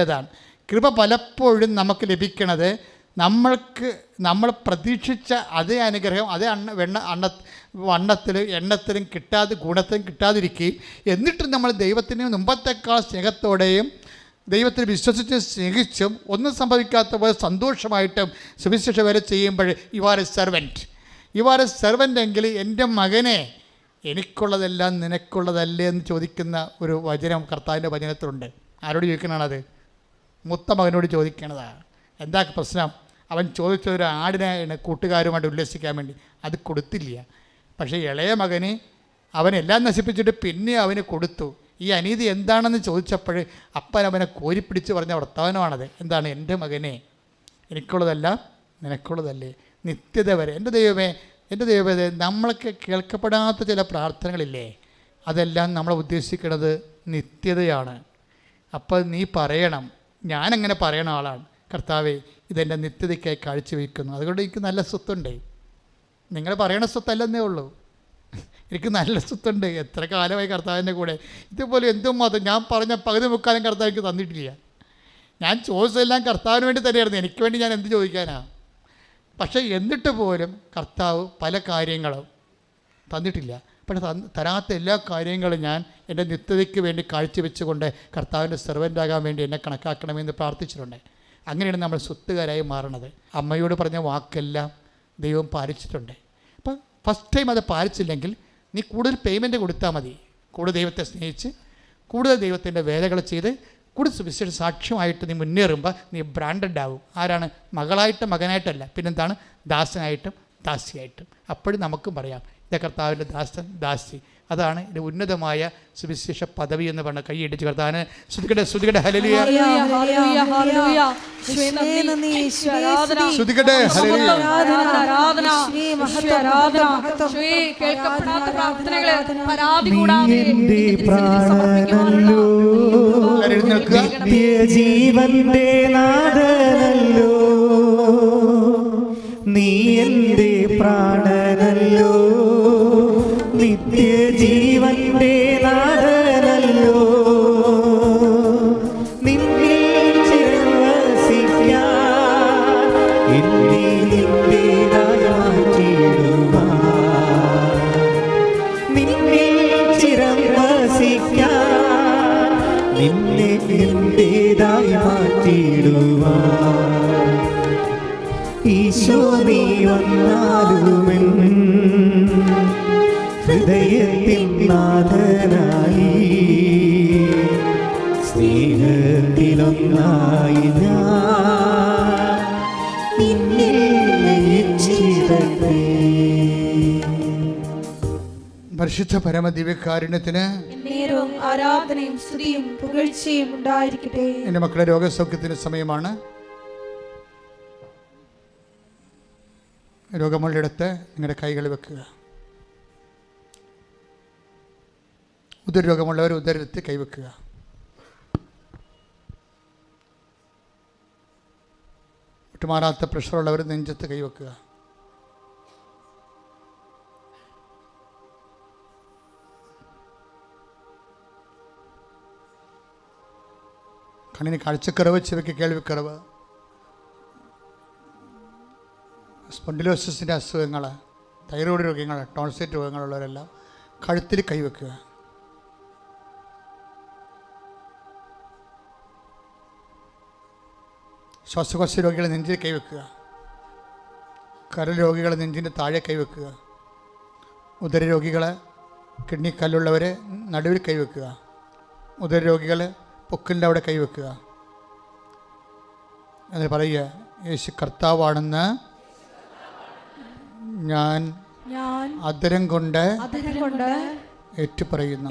അതാണ്. കൃപ പലപ്പോഴും നമുക്ക് ലഭിക്കണത് നമ്മൾ പ്രതീക്ഷിച്ച അതേ അനുഗ്രഹം അതേ എണ്ണത്തിലും കിട്ടാതെ ഗുണത്തിലും കിട്ടാതിരിക്കുകയും എന്നിട്ടും നമ്മൾ ദൈവത്തിന് മുമ്പത്തെക്കാൾ സ്നേഹത്തോടെയും ദൈവത്തിൽ വിശ്വസിച്ച് സ്നേഹിച്ചും ഒന്നും സംഭവിക്കാത്ത പോലെ സന്തോഷമായിട്ടും സുവിശേഷ വേല ചെയ്യുമ്പോൾ യു ആർ എ സെർവൻ്റ് എങ്കിൽ എൻ്റെ മകനെ എനിക്കുള്ളതെല്ലാം നിനക്കുള്ളതല്ലേ എന്ന് ചോദിക്കുന്ന ഒരു വചനം കർത്താവിൻ്റെ വചനത്തിലുണ്ട്. ആരോട് ചോദിക്കണത്? മൂത്ത മകനോട് ചോദിക്കണതാണ്. എന്താ പ്രശ്നം? അവൻ ചോദിച്ചൊരു ആടിനെ കൂട്ടുകാരുമായിട്ട് ഉല്ലസിക്കാൻ വേണ്ടി, അത് കൊടുത്തില്ല. പക്ഷേ ഇളയ മകന് അവനെല്ലാം നശിപ്പിച്ചിട്ട് പിന്നെ അവന് കൊടുത്തു. ഈ അനീതി എന്താണെന്ന് ചോദിച്ചപ്പോൾ അപ്പൻ അവനെ കോരിപ്പിടിച്ച് പറഞ്ഞ വർത്തമാനമാണത്. എന്താണ്? എൻ്റെ മകനെ എനിക്കുള്ളതെല്ലാം നിനക്കുള്ളതല്ലേ, നിത്യത വരെ. എൻ്റെ ദൈവമേ നമ്മളൊക്കെ കേൾക്കപ്പെടാത്ത ചില പ്രാർത്ഥനകളില്ലേ, അതെല്ലാം നമ്മൾ ഉദ്ദേശിക്കുന്നത് നിത്യതയാണ്. അപ്പോൾ നീ പറയണം, ഞാനങ്ങനെ പറയണ ആളാണ്, കർത്താവേ ഇതെൻ്റെ നിത്യതയ്ക്കായി കാഴ്ചവെക്കുന്നു, അതുകൊണ്ട് എനിക്ക് നല്ല സ്വത്തുണ്ട്. നിങ്ങൾ പറയണ സ്വത്തല്ലെന്നേ ഉള്ളൂ, എനിക്ക് നല്ല സ്വത്തുണ്ട്. എത്ര കാലമായി കർത്താവിൻ്റെ കൂടെ. ഇതുപോലെ എന്തുമാത്രം ഞാൻ പറഞ്ഞ പകുതി മുക്കാലും കർത്താവ് എനിക്ക് തന്നിട്ടില്ല. ഞാൻ ചോദിച്ചതെല്ലാം കർത്താവിന് വേണ്ടി തന്നെയായിരുന്നു, എനിക്ക് വേണ്ടി ഞാൻ എന്ത് ചോദിക്കാനാണ്? പക്ഷേ എന്നിട്ട് പോലും കർത്താവ് പല കാര്യങ്ങളും തന്നിട്ടില്ല. പക്ഷേ തരാത്ത എല്ലാ കാര്യങ്ങളും ഞാൻ എൻ്റെ നിത്യതയ്ക്ക് വേണ്ടി കാഴ്ചവെച്ചുകൊണ്ട് കർത്താവിൻ്റെ സെർവൻ്റാകാൻ വേണ്ടി എന്നെ കണക്കാക്കണമെന്ന് പ്രാർത്ഥിച്ചിട്ടുണ്ട്. അങ്ങനെയാണ് നമ്മൾ സ്വത്തുകാരായി മാറണത്. അമ്മയോട് പറഞ്ഞ വാക്കെല്ലാം ദൈവം പാലിച്ചിട്ടുണ്ട്. അപ്പം ഫസ്റ്റ് ടൈം അത് പാലിച്ചില്ലെങ്കിൽ നീ കൂടുതൽ പേയ്മെൻറ്റ് കൊടുത്താൽ മതി. കൂടുതൽ ദൈവത്തെ സ്നേഹിച്ച് കൂടുതൽ ദൈവത്തിൻ്റെ വേലകൾ ചെയ്ത് കൂടുതൽ സുവിശേഷ സാക്ഷ്യമായിട്ട് നീ മുന്നേറുമ്പോൾ നീ ബ്രാൻഡഡ് ആവും. ആരാണ്? മകളായിട്ടും മകനായിട്ടല്ല, പിന്നെന്താണ്? ദാസനായിട്ടും ദാസിയായിട്ടും. അപ്പോഴും നമുക്കും പറയാം ഇത് കർത്താവിൻ്റെ ദാസൻ ദാസി. അതാണ് ഇത് ഉന്നതമായ സുവിശേഷ പദവി എന്ന് പറഞ്ഞ കൈയടിച്ച് കർത്താവിനെ ശ്രുതികടെ ഹല്ലേലൂയ ശ്രുതികടെ ജീവന്റെ നാഥനല്ലോ, നീ എൻ്റെ പ്രാണനല്ലോ, നിത്യജീവന്റെ നാഥനല്ലോ, നിന്നിൽ ചിരവസിക്കാൻ എന്നെ നിന്റേതായി മാറ്റിയിടുവാൻ, നിന്നിൽ ചിരവസിക്കാൻ നിന്നെ നിന്റേതായി മാറ്റിയിടുവാൻ, ഈശോ നീ വന്നാലുമെൻ ഹൃദയത്തിൻ നാഥനായി, സ്നേഹത്തിലൊന്നായി ഞാൻ നിന്നിൽ ലയിച്ചിടട്ടെ. പരിശുദ്ധ പരമദിവ്യകാരുണ്യത്തിന് ആരാധനയും സ്തുതിയും പുകഴ്ചയും ഉണ്ടായിരിക്കട്ടെ. എൻ്റെ മക്കളുടെ രോഗസൗഖ്യത്തിന് സമയമാണ്. രോഗമുള്ളിടത്ത് നിങ്ങളുടെ കൈകൾ വെക്കുക. ഉദരരോഗമുള്ളവർ ഉദരത്തിൽ കൈവെക്കുക. വിട്ടുമാറാത്ത പ്രഷറുള്ളവർ നെഞ്ചത്ത് കൈവെക്കുക. കണ്ണിന് കാഴ്ചക്കുറവ്, ചെവിക്ക് കേൾവിക്കുറവ്, സ്പോണ്ടിലോസിസിൻ്റെ അസുഖങ്ങൾ, തൈറോയ്ഡ് രോഗങ്ങൾ, ടോൺസിറ്റ് രോഗങ്ങളുള്ളവരെല്ലാം കഴുത്തിൽ കൈവെക്കുക. ശ്വാസകോശ രോഗികളെ നെഞ്ചിൽ കൈവെക്കുക. കരൾ രോഗികളെ നെഞ്ചിൻ്റെ താഴെ കൈവെക്കുക. ഉദരരോഗികൾ, കിഡ്നിക്കല്ലുള്ളവരെ നടുവിൽ കൈവെക്കുക. ഉദരരോഗികൾ പൊക്കിൻ്റെ അവിടെ കൈവെക്കുക. എന്ന് പറയുക, യേശു കർത്താവാണെന്ന് ഞാൻ അധരം കൊണ്ട് ഏറ്റുപറയുന്നു.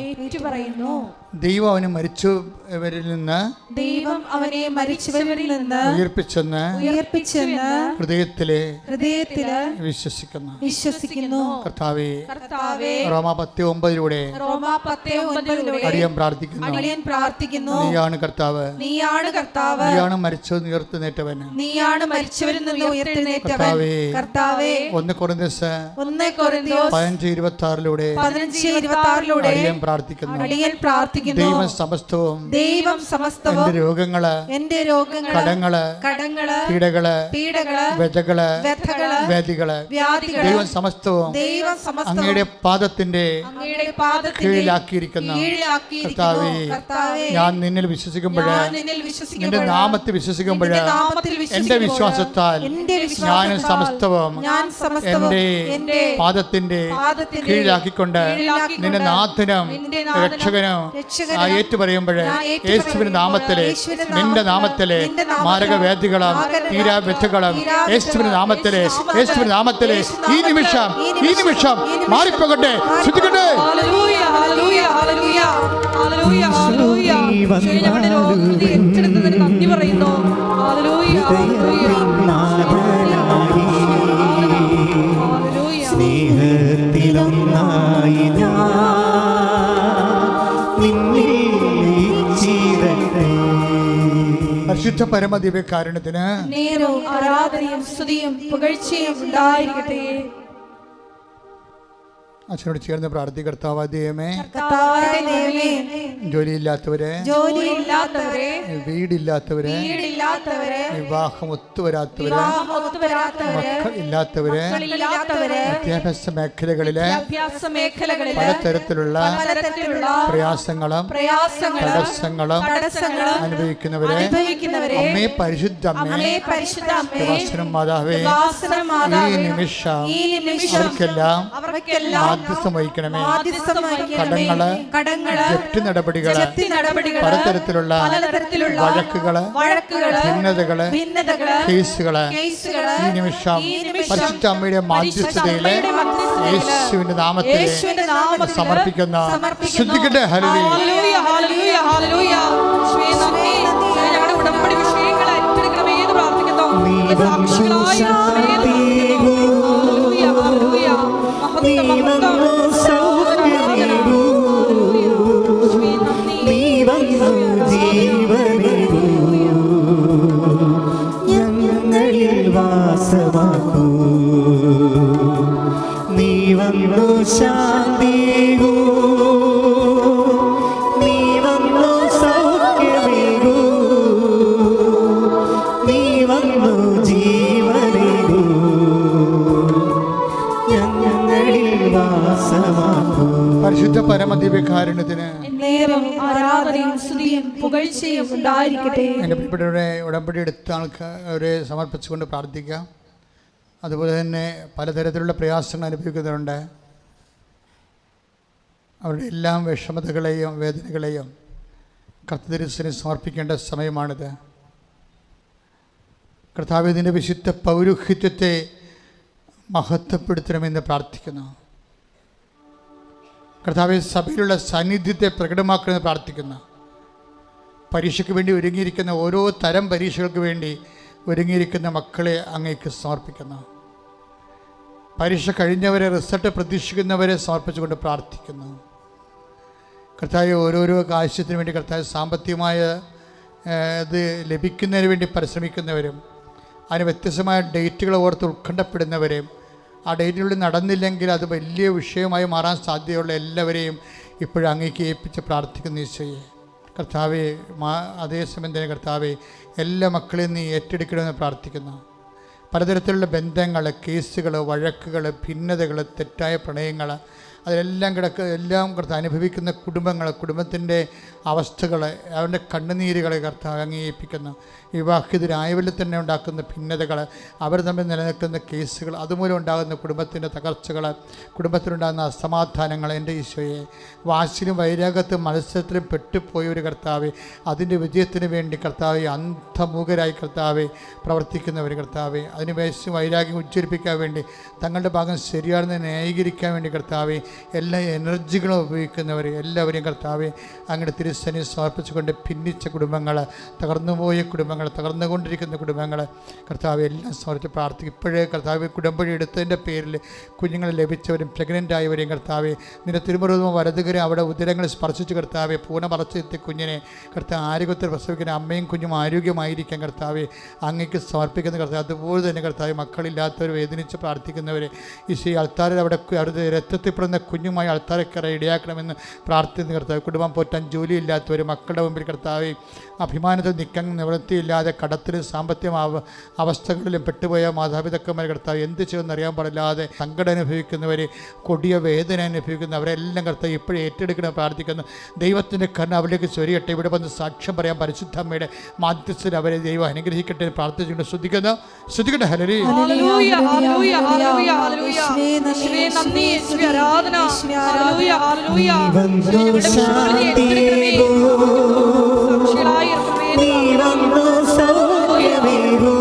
ദൈവം അവനെ മരിച്ചവരിൽ നിന്ന് ഉയർപ്പിച്ചെന്ന് ഹൃദയത്തിലെ വിശ്വസിക്കുന്നു. കർത്താവേ, റോമാ 10:9 അടിയൻ പ്രാർത്ഥിക്കുന്നു. നീയാണ് കർത്താവ്, നീയാണ് മരിച്ചവരിൽ നിന്ന് ഉയർത്തുന്നേറ്റവൻ. കർത്താവേ, 1 കൊരിന്ത്യസ് 15:26 ഊഴിയക്കാരിലൂടെ അടിയൻ പ്രാർത്ഥിക്കുന്നു. ദൈവം സമസ്തവും എന്റെ രോഗങ്ങള്, കടങ്ങള്, പീഡകള്, വ്യഥകള്, വ്യാധികള് ദൈവം സമസ്തവും അങ്ങയുടെ പാദത്തിന്റെ കീഴിലാക്കിയിരിക്കുന്നു. കർത്താവേ, ഞാൻ നിന്നിൽ വിശ്വസിക്കുമ്പോഴേ, നിന്റെ നാമത്തിൽ വിശ്വസിക്കുമ്പോഴേ, എന്റെ വിശ്വാസത്താൽ ഞാൻ സമസ്തവും എന്റെ പാദത്തിന്റെ കീഴിലാക്കിക്കൊണ്ട് നിന്റെ നാഥനും രക്ഷകനും ഏറ്റുപറയുമ്പോഴേ, യേശുവിന്റെ നാമത്തിലെ, നിന്റെ നാമത്തിലെ മാരകവേദികളും തീരാവ്യഥകളും യേശുവിന്റെ നാമത്തിലെ, യേശുവിന്റെ നാമത്തിലെ ഈ നിമിഷം മാറിപ്പോകട്ടെ. ശ്രദ്ധിക്കട്ടെ. ഞങ്ങളുടെ രോഗത്തെ ഏറ്റെടുത്തതിന് നന്ദി പറയുന്നു. സ്നേഹത്തിലൊന്നായി പരിശുദ്ധ പരമദിവ്യകാരുണ്യത്തിന് നേരവും ആരാധനയും സ്തുതിയും പുകഴ്ചയും ഉണ്ടായിരിക്കട്ടെ. അച്ഛനോട് ചേർന്ന് പ്രാർത്ഥി. കർത്താവ് ദൈവമേ, ജോലിയില്ലാത്തവരെ, വീടില്ലാത്തവരെ, വിവാഹം ഒത്തുവരാത്തവരെ, മക്കളില്ലാത്തവരെ, വിദ്യാഭ്യാസ മേഖലകളിലെ പലതരത്തിലുള്ള പ്രയാസങ്ങളും തടസ്സങ്ങളും അനുഭവിക്കുന്നവരെ, അമ്മേ പരിശുദ്ധ അമ്മേ, മാതാവേ, ഈ നിമിഷം അവർക്കെല്ലാം മാധ്യസ്ഥം വഹിക്കണമേ. കടങ്ങള്, ജപ്തി നടപടികള്, പലതരത്തിലുള്ള വഴക്കുകള്, ഭിന്നതകള്, കേസുകള് ഈ നിമിഷം പരിശുദ്ധ അമ്മയുടെ മാധ്യസ്ഥതയിലെ യേശുവിന്റെ നാമത്തിൽ സമർപ്പിക്കുന്ന. ശ്രദ്ധിക്കട്ടെ. ഹല്ലേലൂയ, ഹല്ലേലൂയ, ഹല്ലേലൂയ. ഞങ്ങളുടെ ഉടമ്പടി വിഷയങ്ങൾ ഏറ്റെടുക്കണമേ എന്ന് പ്രാർത്ഥിക്കുന്നു. ഞങ്ങളിൽ വാസമാക്കൂ, നീ വന്നു ശാന്തിയേകൂ, നീ വന്നു സൗഖ്യമേകൂ, നീ വന്നു ജീവനേകൂ, ഞങ്ങളിൽ വാസമാക്കൂ. പരിശുദ്ധ പരമദിവ്യകാരുണ്യത്തിന് ആരാധനയും സ്തുതിയും പുകഴ്ചയും ഉണ്ടായിരിക്കട്ടെ. എൻ്റെ പ്രിയപ്പെട്ടവരെ, ഉടമ്പടി എടുത്ത ആൾക്കാരെ സമർപ്പിച്ചുകൊണ്ട് പ്രാർത്ഥിക്കാം. അതുപോലെ തന്നെ പലതരത്തിലുള്ള പ്രയാസങ്ങൾ അനുഭവിക്കുന്നവരുണ്ട്. അവരുടെ എല്ലാം വിഷമതകളെയും വേദനകളെയും കർത്തൃദിവസത്തിന് സമർപ്പിക്കേണ്ട സമയമാണിത്. കർത്താവിൻ്റെ വിശുദ്ധ പൗരോഹിത്യത്തെ മഹത്വപ്പെടുത്തണമെന്ന് പ്രാർത്ഥിക്കുന്നു. കർത്താവ് സഭയിലുള്ള സാന്നിധ്യത്തെ പ്രകടമാക്കണമെന്ന് പ്രാർത്ഥിക്കുന്നു. പരീക്ഷയ്ക്ക് വേണ്ടി ഒരുങ്ങിയിരിക്കുന്ന ഓരോ തരം പരീക്ഷകൾക്ക് വേണ്ടി ഒരുങ്ങിയിരിക്കുന്ന മക്കളെ അങ്ങേക്ക് സമർപ്പിക്കുന്നു. പരീക്ഷ കഴിഞ്ഞവരെ, റിസൾട്ട് പ്രതീക്ഷിക്കുന്നവരെ സമർപ്പിച്ചുകൊണ്ട് പ്രാർത്ഥിക്കുന്നു. കർത്താവ് ഓരോരോ ആവശ്യത്തിന് വേണ്ടി, കർത്താവ് സാമ്പത്തികമായ ഇത് ലഭിക്കുന്നതിന് വേണ്ടി പരിശ്രമിക്കുന്നവരും, അതിന് വ്യത്യസ്തമായ ഡേറ്റുകൾ ഓർത്ത് ഉത്കണ്ഠപ്പെടുന്നവരെയും, ആ ഡേറ്റിനുള്ളിൽ നടന്നില്ലെങ്കിൽ അത് വലിയ വിഷയമായി മാറാൻ സാധ്യതയുള്ള എല്ലാവരെയും ഇപ്പോഴും അങ്ങേക്ക് ഏൽപ്പിച്ച് പ്രാർത്ഥിക്കുന്ന ഈശോയെ. കർത്താവെ, അതേസമയം തന്നെ കർത്താവെ, എല്ലാ മക്കളെയും നീ ഏറ്റെടുക്കണമെന്ന് പ്രാർത്ഥിക്കുന്നു. പലതരത്തിലുള്ള ബന്ധങ്ങൾ, കേസുകൾ, വഴക്കുകൾ, ഭിന്നതകൾ, തെറ്റായ പ്രണയങ്ങൾ, അതിലെല്ലാം എല്ലാം കർത്താവ് അനുഭവിക്കുന്ന കുടുംബങ്ങൾ, കുടുംബത്തിൻ്റെ അവസ്ഥകൾ, അവൻ്റെ കണ്ണുനീരുകളെ കർത്താവ് അംഗീകരിപ്പിക്കുന്നു. വിവാഹിതരായവരിൽ തന്നെ ഉണ്ടാക്കുന്ന ഭിന്നതകൾ, അവർ തമ്മിൽ നിലനിൽക്കുന്ന കേസുകൾ, അതുമൂലം ഉണ്ടാകുന്ന കുടുംബത്തിൻ്റെ തകർച്ചകൾ, കുടുംബത്തിലുണ്ടാകുന്ന അസമാധാനങ്ങൾ, എൻ്റെ ഈശോയെ, വാശിലും വൈരാഗ്യത്തിലും മത്സരത്തിലും പെട്ടുപോയ ഒരു കർത്താവ്, അതിൻ്റെ വിജയത്തിന് വേണ്ടി കർത്താവ് അന്ധമൂകരായി കർത്താവ് പ്രവർത്തിക്കുന്നവർ, കർത്താവ് അതിന് വൈരാഗ്യം ഉജ്ജ്വലിപ്പിക്കാൻ വേണ്ടി, തങ്ങളുടെ ഭാഗം ശരിയാണെന്ന് ന്യായീകരിക്കാൻ വേണ്ടി കർത്താവ് എല്ലാ എനർജികളും ഉപയോഗിക്കുന്നവർ എല്ലാവരെയും കർത്താവ് അങ്ങയുടെ തിരുസന്നിധിയിൽ സമർപ്പിച്ചുകൊണ്ട് ഭിന്നിച്ച കുടുംബങ്ങൾ, തകർന്നുപോയ കുടുംബങ്ങൾ, തകർന്നുകൊണ്ടിരിക്കുന്ന കുടുംബങ്ങൾ കർത്താവ് എല്ലാം സമർപ്പിച്ച് പ്രാർത്ഥിക്കും. ഇപ്പോഴേ കർത്താവ് കുടുംബടി എടുത്തതിൻ്റെ പേരിൽ കുഞ്ഞുങ്ങളെ ലഭിച്ചവരും പ്രഗ്നൻ്റ് ആയവരെയും കർത്താവ് നിന്റെ തിരുമുറുതും വലതുകരെ അവിടെ ഉദരങ്ങൾ സ്പർശിച്ച് കർത്താവ് പൂർണ്ണ വളർച്ചയെത്തിയ കുഞ്ഞിനെ കർത്താവ് ആരോഗ്യത്തിൽ പ്രസവിക്കുന്ന അമ്മയും കുഞ്ഞും ആരോഗ്യമായിരിക്കാൻ കർത്താവ് അങ്ങേക്ക് സമർപ്പിക്കുന്ന കർത്താവ്. അതുപോലെ തന്നെ കർത്താവ് മക്കളില്ലാത്തവർ വേദനിച്ച് പ്രാർത്ഥിക്കുന്നവരെ ഈശോ അൾത്താരിൽ അവിടെ അവരുടെ രക്തത്തിൽപ്പെടുന്ന കുഞ്ഞുമായി അൾത്താരക്കറ ഇടയാക്കണമെന്ന് പ്രാർത്ഥിക്കുന്ന കർത്താവ്. കുടുംബം പോറ്റാൻ ജോലിയില്ലാത്തവർ, മക്കളുടെ മുമ്പിൽ കർത്താവ് അഭിമാനത്തിൽ നിൽക്കാൻ നിവൃത്തിയില്ലാതെ കടത്തിലും സാമ്പത്തിക അവസ്ഥകളിലും പെട്ടുപോയ മാതാപിതാക്കന്മാർ കർത്താവ് എന്ത് ചെയ്യുമെന്ന് അറിയാൻ പാടില്ലാതെ സങ്കടം അനുഭവിക്കുന്നവർ, കൊടിയ വേദന അനുഭവിക്കുന്ന അവരെല്ലാം കർത്താവ് ഇപ്പോഴും ഏറ്റെടുക്കണം പ്രാർത്ഥിക്കുന്നു. ദൈവത്തിൻ്റെ കണ്ണ് അവരിലേക്ക് ചൊരിയട്ടെ. ഇവിടെ വന്ന് സാക്ഷ്യം പറയാൻ പരിശുദ്ധ അമ്മയുടെ മാധ്യസ്ഥയിൽ അവരെ ദൈവം അനുഗ്രഹിക്കട്ടെ എന്ന് പ്രാർത്ഥിച്ചുകൊണ്ട് ശ്രദ്ധിക്കുന്നു. ശ്രദ്ധിക്കട്ടെ. ഹല്ലേലൂയ. ഹല്ലേലൂയ, ഹല്ലേലൂയ, ഹല്ലേലൂയ, ഹല്ലേലൂയ. യേശുവേ നന്ദി, യേശുവേ ആരാധന. ഹല്ലേലൂയ, ഹല്ലേലൂയ. ഞങ്ങളുടെ വിശ്വാസത്തെ ഏറ്റെടുക്കണമേ. സാക്ഷികളായി ഇരിക്കണമേ. നീ വന്നു സൗഖ്യമേകൂ,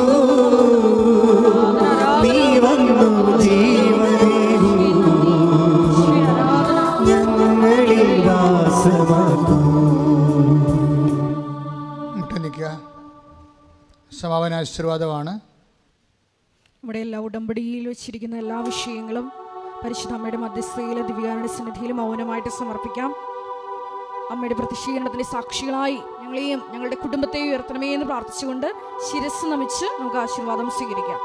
നീ വന്നു ജീവനേകൂ, ഞങ്ങളിൽ വാസമാക്കൂ. നിൽക്കുക. സമാപന ആശീർവാദമാണ്. നമ്മുടെ എല്ലാ ഉടമ്പടിയിൽ വെച്ചിരിക്കുന്ന എല്ലാ വിഷയങ്ങളും പരിശുദ്ധ അമ്മയുടെ മധ്യസ്ഥയിലും ദിവ്യകാരുണ്യ സന്നിധിയിലും മൗനമായിട്ട് സമർപ്പിക്കാം. അമ്മയുടെ പ്രത്യക്ഷീകരണത്തിന്റെ സാക്ഷികളായി ഞങ്ങളെയും ഞങ്ങളുടെ കുടുംബത്തെയും ഉയർത്തണമേ എന്ന് പ്രാർത്ഥിച്ചുകൊണ്ട് ശിരസ് നമിച്ച് നമുക്ക് ആശീർവാദം സ്വീകരിക്കാം.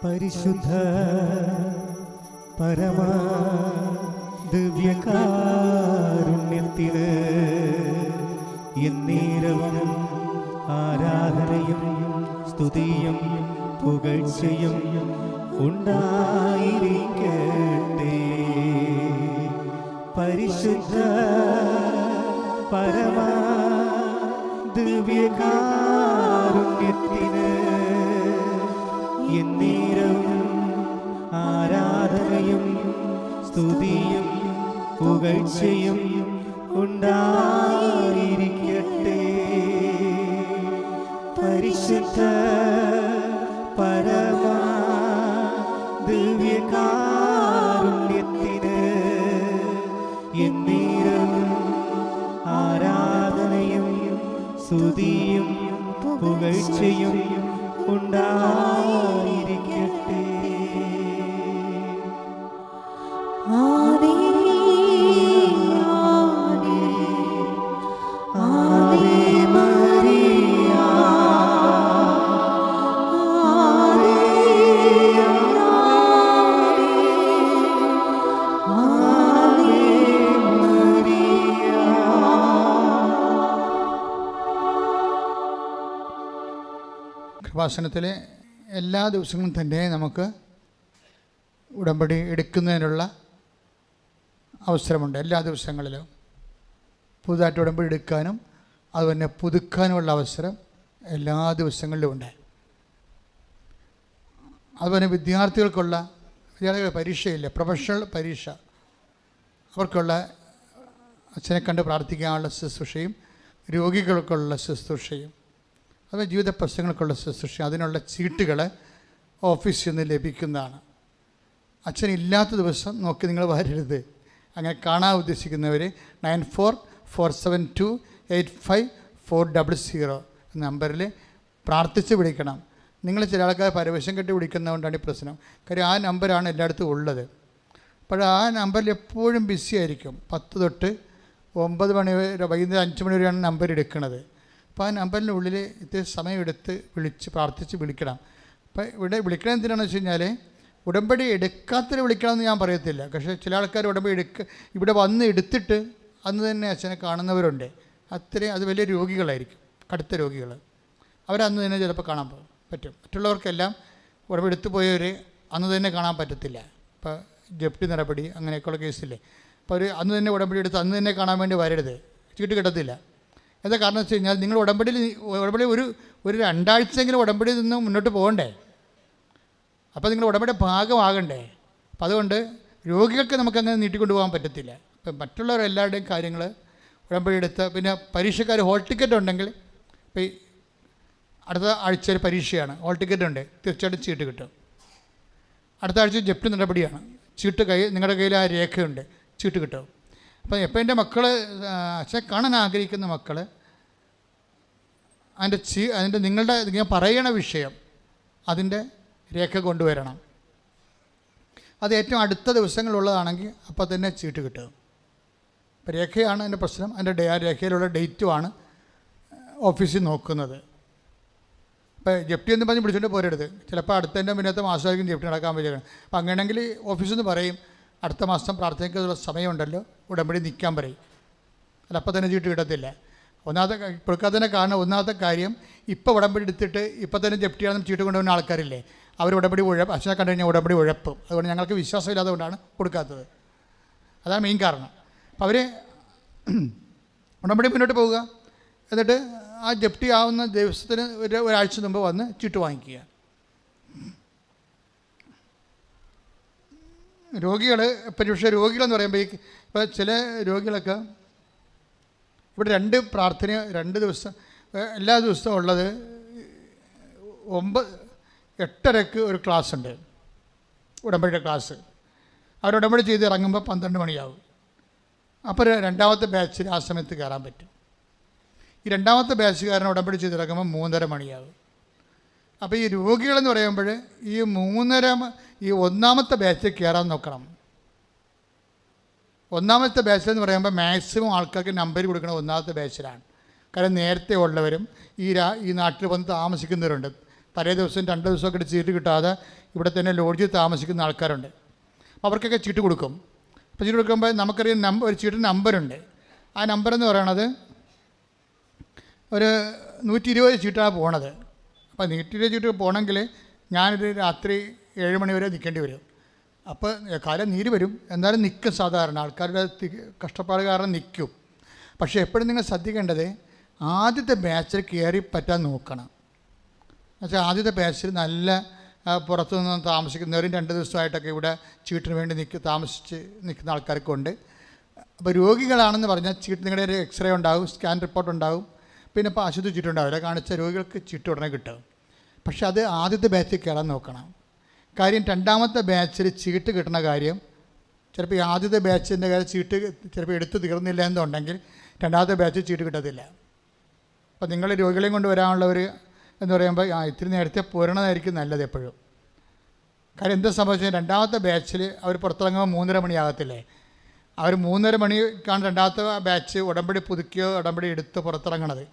പരിശുദ്ധ പരമ ദിവ്യകാരുണ്യത്തിന് എന്നേരവും ആരാധനയും സ്തുതിയും പുകഴ്ചയും ഉണ്ടായിരിക്കട്ടെ. പരിശുദ്ധ പരമ ദിവ്യകാരുണ്യത്തിന് എന്നേരവും ആരാധനയും സ്തുതിയും പുകഴ്ചയും ഉണ്ടായിരിക്കട്ടെ. പരിശുദ്ധ പരമ ദിവ്യകാരുണ്യത്തിന് എന്നേരവും ആരാധനയും സ്തുതിയും പുകഴ്ചയും ഉണ്ടായിരിക്കട്ടെ. ആവേ ആവേ ആവേ മരിയ, ആവേ ആവേ മരിയ. കൃപാസനത്തിലെ എല്ലാ ദിവസങ്ങളും തന്നെ നമുക്ക് ഉടമ്പടി എടുക്കുന്നതിനുള്ള അവസരമുണ്ട്. എല്ലാ ദിവസങ്ങളിലും പുതുതായിട്ട് ഉടമ്പടി എടുക്കാനും അതുപോലെ പുതുക്കാനുമുള്ള അവസരം എല്ലാ ദിവസങ്ങളിലും ഉണ്ട്. അതുപോലെ വിദ്യാർത്ഥികൾക്കുള്ള പരീക്ഷയില്ല, പ്രൊഫഷണൽ പരീക്ഷ, അവർക്കുള്ള അച്ഛനെ കണ്ട് പ്രാർത്ഥിക്കാനുള്ള ശുശ്രൂഷയും രോഗികൾക്കുള്ള ശുശ്രൂഷയും അതുപോലെ ജീവിത പ്രശ്നങ്ങൾക്കുള്ള ശുശ്രൂഷയും അതിനുള്ള ചീട്ടുകൾ ഓഫീസിൽ നിന്ന് ലഭിക്കുന്നതാണ്. അച്ഛനില്ലാത്ത ദിവസം നോക്കി നിങ്ങൾ വരരുത്. അങ്ങനെ കാണാൻ ഉദ്ദേശിക്കുന്നവർ 9447285400 എന്ന നമ്പറിൽ പ്രാർത്ഥിച്ച് വിളിക്കണം. നിങ്ങൾ ചില ആൾക്കാർ പരവേശം കെട്ടി വിളിക്കുന്നതുകൊണ്ടാണ് ഈ പ്രശ്നം. കാര്യം ആ നമ്പറാണ് എല്ലായിടത്തും ഉള്ളത്. അപ്പോൾ ആ നമ്പറിൽ എപ്പോഴും ബിസി ആയിരിക്കും. 10 തൊട്ട് 9 മണി വരെ, വൈകുന്നേരം 5 മണി വരെയാണ് നമ്പർ എടുക്കുന്നത്. അപ്പോൾ ആ നമ്പറിൻ്റെ ഉള്ളിൽ ഇത്തിരി സമയമെടുത്ത് വിളിച്ച് പ്രാർത്ഥിച്ച് വിളിക്കണം. അപ്പോൾ ഇവിടെ വിളിക്കണം എന്തിനാണെന്ന് വെച്ച് കഴിഞ്ഞാൽ ഉടമ്പടി എടുക്കാത്തവരെ വിളിക്കണമെന്ന് ഞാൻ പറയത്തില്ല. പക്ഷേ ചില ആൾക്കാർ ഉടമ്പടി ഇവിടെ വന്ന് എടുത്തിട്ട് അന്ന് തന്നെ അച്ഛനെ കാണുന്നവരുണ്ട്. അത് വലിയ രോഗികളായിരിക്കും, കടുത്ത രോഗികൾ. അവരന്ന് തന്നെ ചിലപ്പോൾ കാണാൻ പറ്റും. മറ്റുള്ളവർക്കെല്ലാം ഉടമ്പടി എടുത്തു പോയവർ അന്ന് തന്നെ കാണാൻ പറ്റത്തില്ല. ഇപ്പോൾ ജപ്തി നടപടി അങ്ങനെയൊക്കെയുള്ള കേസില്ലേ, അപ്പോൾ അവർ അന്ന് തന്നെ ഉടമ്പടി എടുത്ത് അന്ന് തന്നെ കാണാൻ വേണ്ടി വരരുത്, ചീട്ട് കിട്ടത്തില്ല. എന്താ കാരണം വെച്ച് കഴിഞ്ഞാൽ നിങ്ങൾ ഉടമ്പടി ഒരു 2 ആഴ്ചയെങ്കിലും ഉടമ്പടിയിൽ നിന്ന് മുന്നോട്ട് പോകണ്ടേ. അപ്പോൾ നിങ്ങൾ ഉടമ്പടി ഭാഗമാകണ്ടേ. അപ്പം അതുകൊണ്ട് രോഗികൾക്ക് നമുക്കങ്ങനെ നീട്ടിക്കൊണ്ടു പോകാൻ പറ്റത്തില്ല. ഇപ്പം മറ്റുള്ളവരെല്ലാവരുടെയും കാര്യങ്ങൾ ഉടമ്പടി എടുത്ത് പിന്നെ പരീക്ഷക്കാർ ഹോൾ ടിക്കറ്റ് ഉണ്ടെങ്കിൽ ഇപ്പോൾ ഈ അടുത്ത ആഴ്ചയിൽ പരീക്ഷയാണ്, ഹോൾ ടിക്കറ്റ് ഉണ്ട്, തീർച്ചയായിട്ടും ചീട്ട് കിട്ടും. അടുത്ത ആഴ്ച ജപ്തി നടപടിയാണ്, ചീട്ട് നിങ്ങളുടെ കയ്യിൽ ആ രേഖയുണ്ട്, ചീട്ട് കിട്ടും. അപ്പോൾ എപ്പോൾ എൻ്റെ മക്കൾ അച്ഛനെ കാണാൻ ആഗ്രഹിക്കുന്ന മക്കൾ അതിൻ്റെ നിങ്ങളുടെ ഞാൻ പറയണ വിഷയം അതിൻ്റെ രേഖ കൊണ്ടുവരണം. അത് ഏറ്റവും അടുത്ത ദിവസങ്ങളുള്ളതാണെങ്കിൽ അപ്പോൾ തന്നെ ചീട്ട് കിട്ടും. ഇപ്പോൾ രേഖയാണ് അതിൻ്റെ പ്രശ്നം, അതിൻ്റെ ആ രേഖയിലുള്ള ഡേറ്റുമാണ് ഓഫീസിൽ നോക്കുന്നത്. ഇപ്പോൾ ജപ്തി എന്ന് പറഞ്ഞ് പിടിച്ചിട്ട് പോരരുത്, ചിലപ്പോൾ അടുത്തതിൻ്റെ മുന്നത്തെ മാസമായിരിക്കും ജപ്തി നടക്കാൻ പറ്റുക. അപ്പോൾ അങ്ങനെയാണെങ്കിൽ ഓഫീസിൽ നിന്ന് പറയും അടുത്ത മാസം പ്രാർത്ഥനയ്ക്കുള്ള സമയമുണ്ടല്ലോ, ഉടമ്പടി നിൽക്കാൻ പറയും. അല്ല അപ്പോൾ തന്നെ ചീട്ട് കിട്ടത്തില്ല. കൊടുക്കാത്തതിനെ കാരണം ഒന്നാമത്തെ കാര്യം, ഇപ്പോൾ ഉടമ്പടി എടുത്തിട്ട് ഇപ്പോൾ തന്നെ ജപ്തിയാണെന്ന് ചീട്ട് കൊണ്ടുവരുന്ന ആൾക്കാരില്ലേ, അവർ ഉടമ്പടി അച്ഛനെ കണ്ടു കഴിഞ്ഞാൽ ഉടമ്പടി ഉഴപ്പും. അതുകൊണ്ട് ഞങ്ങൾക്ക് വിശ്വാസമില്ലാതെ കൊണ്ടാണ് കൊടുക്കാത്തത്. അതാണ് മെയിൻ കാരണം. അപ്പോൾ അവർ ഉടമ്പടി മുന്നോട്ട് പോവുക, എന്നിട്ട് ആ ജപ്തി ആവുന്ന ദിവസത്തിന് ഒരാഴ്ച മുമ്പ് വന്ന് ചീട്ട് വാങ്ങിക്കുക. പക്ഷേ രോഗികളെന്ന് പറയുമ്പോൾ ഇപ്പോൾ ചില രോഗികളൊക്കെ ഇവിടെ 2 പ്രാർത്ഥന 2 ദിവസം എല്ലാ ദിവസവും ഉള്ളത് 8:30 ഒരു ക്ലാസ് ഉണ്ട്, ഉടമ്പടിയുടെ ക്ലാസ്. അവർ ഉടമ്പടി ചെയ്ത് ഇറങ്ങുമ്പോൾ 12 മണിയാവും. അപ്പോൾ രണ്ടാമത്തെ ബാച്ചിൽ ആ സമയത്ത് കയറാൻ പറ്റും. ഈ രണ്ടാമത്തെ ബാച്ചുകാരൻ ഉടമ്പടി ചെയ്ത് ഇറങ്ങുമ്പോൾ 3:30 മണിയാവും. അപ്പോൾ ഈ രോഗികളെന്ന് പറയുമ്പോൾ ഈ ഒന്നാമത്തെ ബാച്ചിൽ കയറാൻ നോക്കണം. ഒന്നാമത്തെ ബാച്ചിലെന്ന് പറയുമ്പോൾ മാക്സിമം ആൾക്കാർക്ക് നമ്പർ കൊടുക്കണം ഒന്നാമത്തെ ബാച്ചിലാണ്. കാരണം നേരത്തെ ഉള്ളവരും ഈ നാട്ടിൽ വന്ന് താമസിക്കുന്നവരുണ്ട്. തലേ ദിവസം 2 ദിവസമൊക്കെ ചീട്ട് കിട്ടാതെ ഇവിടെ തന്നെ ലോഡ്ജിൽ താമസിക്കുന്ന ആൾക്കാരുണ്ട്. അപ്പോൾ അവർക്കൊക്കെ ചീട്ട് കൊടുക്കും. അപ്പോൾ ചീട്ട് കൊടുക്കുമ്പോൾ നമുക്കറിയാം ഒരു ചീട്ടിന് നമ്പറുണ്ട്. ആ നമ്പറെന്ന് പറയണത് ഒരു 120 ചീട്ടാണ് പോണത്. അപ്പോൾ 120 ചീട്ട് പോകണമെങ്കിൽ ഞാനൊരു രാത്രി 7 മണി വരെ നിൽക്കേണ്ടി വരും. അപ്പോൾ കാലം നീര് വരും, എന്നാലും നിൽക്കും. സാധാരണ ആൾക്കാരുടെ കഷ്ടപ്പാട് കാരണം നിൽക്കും. പക്ഷേ എപ്പോഴും നിങ്ങൾ ശ്രദ്ധിക്കേണ്ടത് ആദ്യത്തെ ബാച്ചിൽ കയറി പറ്റാൻ നോക്കണം. എന്നുവെച്ചാൽ ആദ്യത്തെ ബാച്ചിൽ നല്ല പുറത്തു നിന്ന് താമസിക്കുന്നവരും 2 ദിവസമായിട്ടൊക്കെ ഇവിടെ ചീട്ടിന് വേണ്ടി താമസിച്ച് നിൽക്കുന്ന ആൾക്കാരൊക്കെ ഉണ്ട്. അപ്പോൾ രോഗികളാണെന്ന് പറഞ്ഞാൽ ചീട്ട് നിങ്ങളുടെ ഒരു എക്സ്റേ ഉണ്ടാകും, സ്കാൻ റിപ്പോർട്ട് ഉണ്ടാകും, പിന്നെ ഇപ്പോൾ അശുദ്ധ ചീട്ടുണ്ടാവില്ല. കാണിച്ച രോഗികൾക്ക് ചീട്ട് ഉടനെ കിട്ടും. പക്ഷെ അത് ആദ്യത്തെ ബാച്ചിൽ കയറാൻ നോക്കണം. കാര്യം രണ്ടാമത്തെ ബാച്ചിൽ ചീട്ട് കിട്ടുന്ന കാര്യം ചിലപ്പോൾ ഈ ആദ്യത്തെ ബാച്ചിൻ്റെ കാര്യം ചീട്ട് ചിലപ്പോൾ എടുത്ത് തീർന്നില്ല എന്നുണ്ടെങ്കിൽ രണ്ടാമത്തെ ബാച്ചിൽ ചീട്ട് കിട്ടത്തില്ല. അപ്പോൾ നിങ്ങൾ രോഗികളെയും കൊണ്ട് വരാനുള്ളവർ എന്ന് പറയുമ്പോൾ ഇത്തിരി നേരത്തെ പോരണതായിരിക്കും നല്ലത് എപ്പോഴും. കാര്യം എന്താ സംഭവിച്ചാൽ രണ്ടാമത്തെ ബാച്ചിൽ അവർ പുറത്തിറങ്ങുമ്പോൾ 3:30 മണിയാകത്തില്ലേ. അവർ 3:30 മണിക്കാണ് രണ്ടാമത്തെ ബാച്ച് ഉടമ്പടി പുതുക്കിയോ ഉടമ്പടി എടുത്ത് പുറത്തിറങ്ങണത്.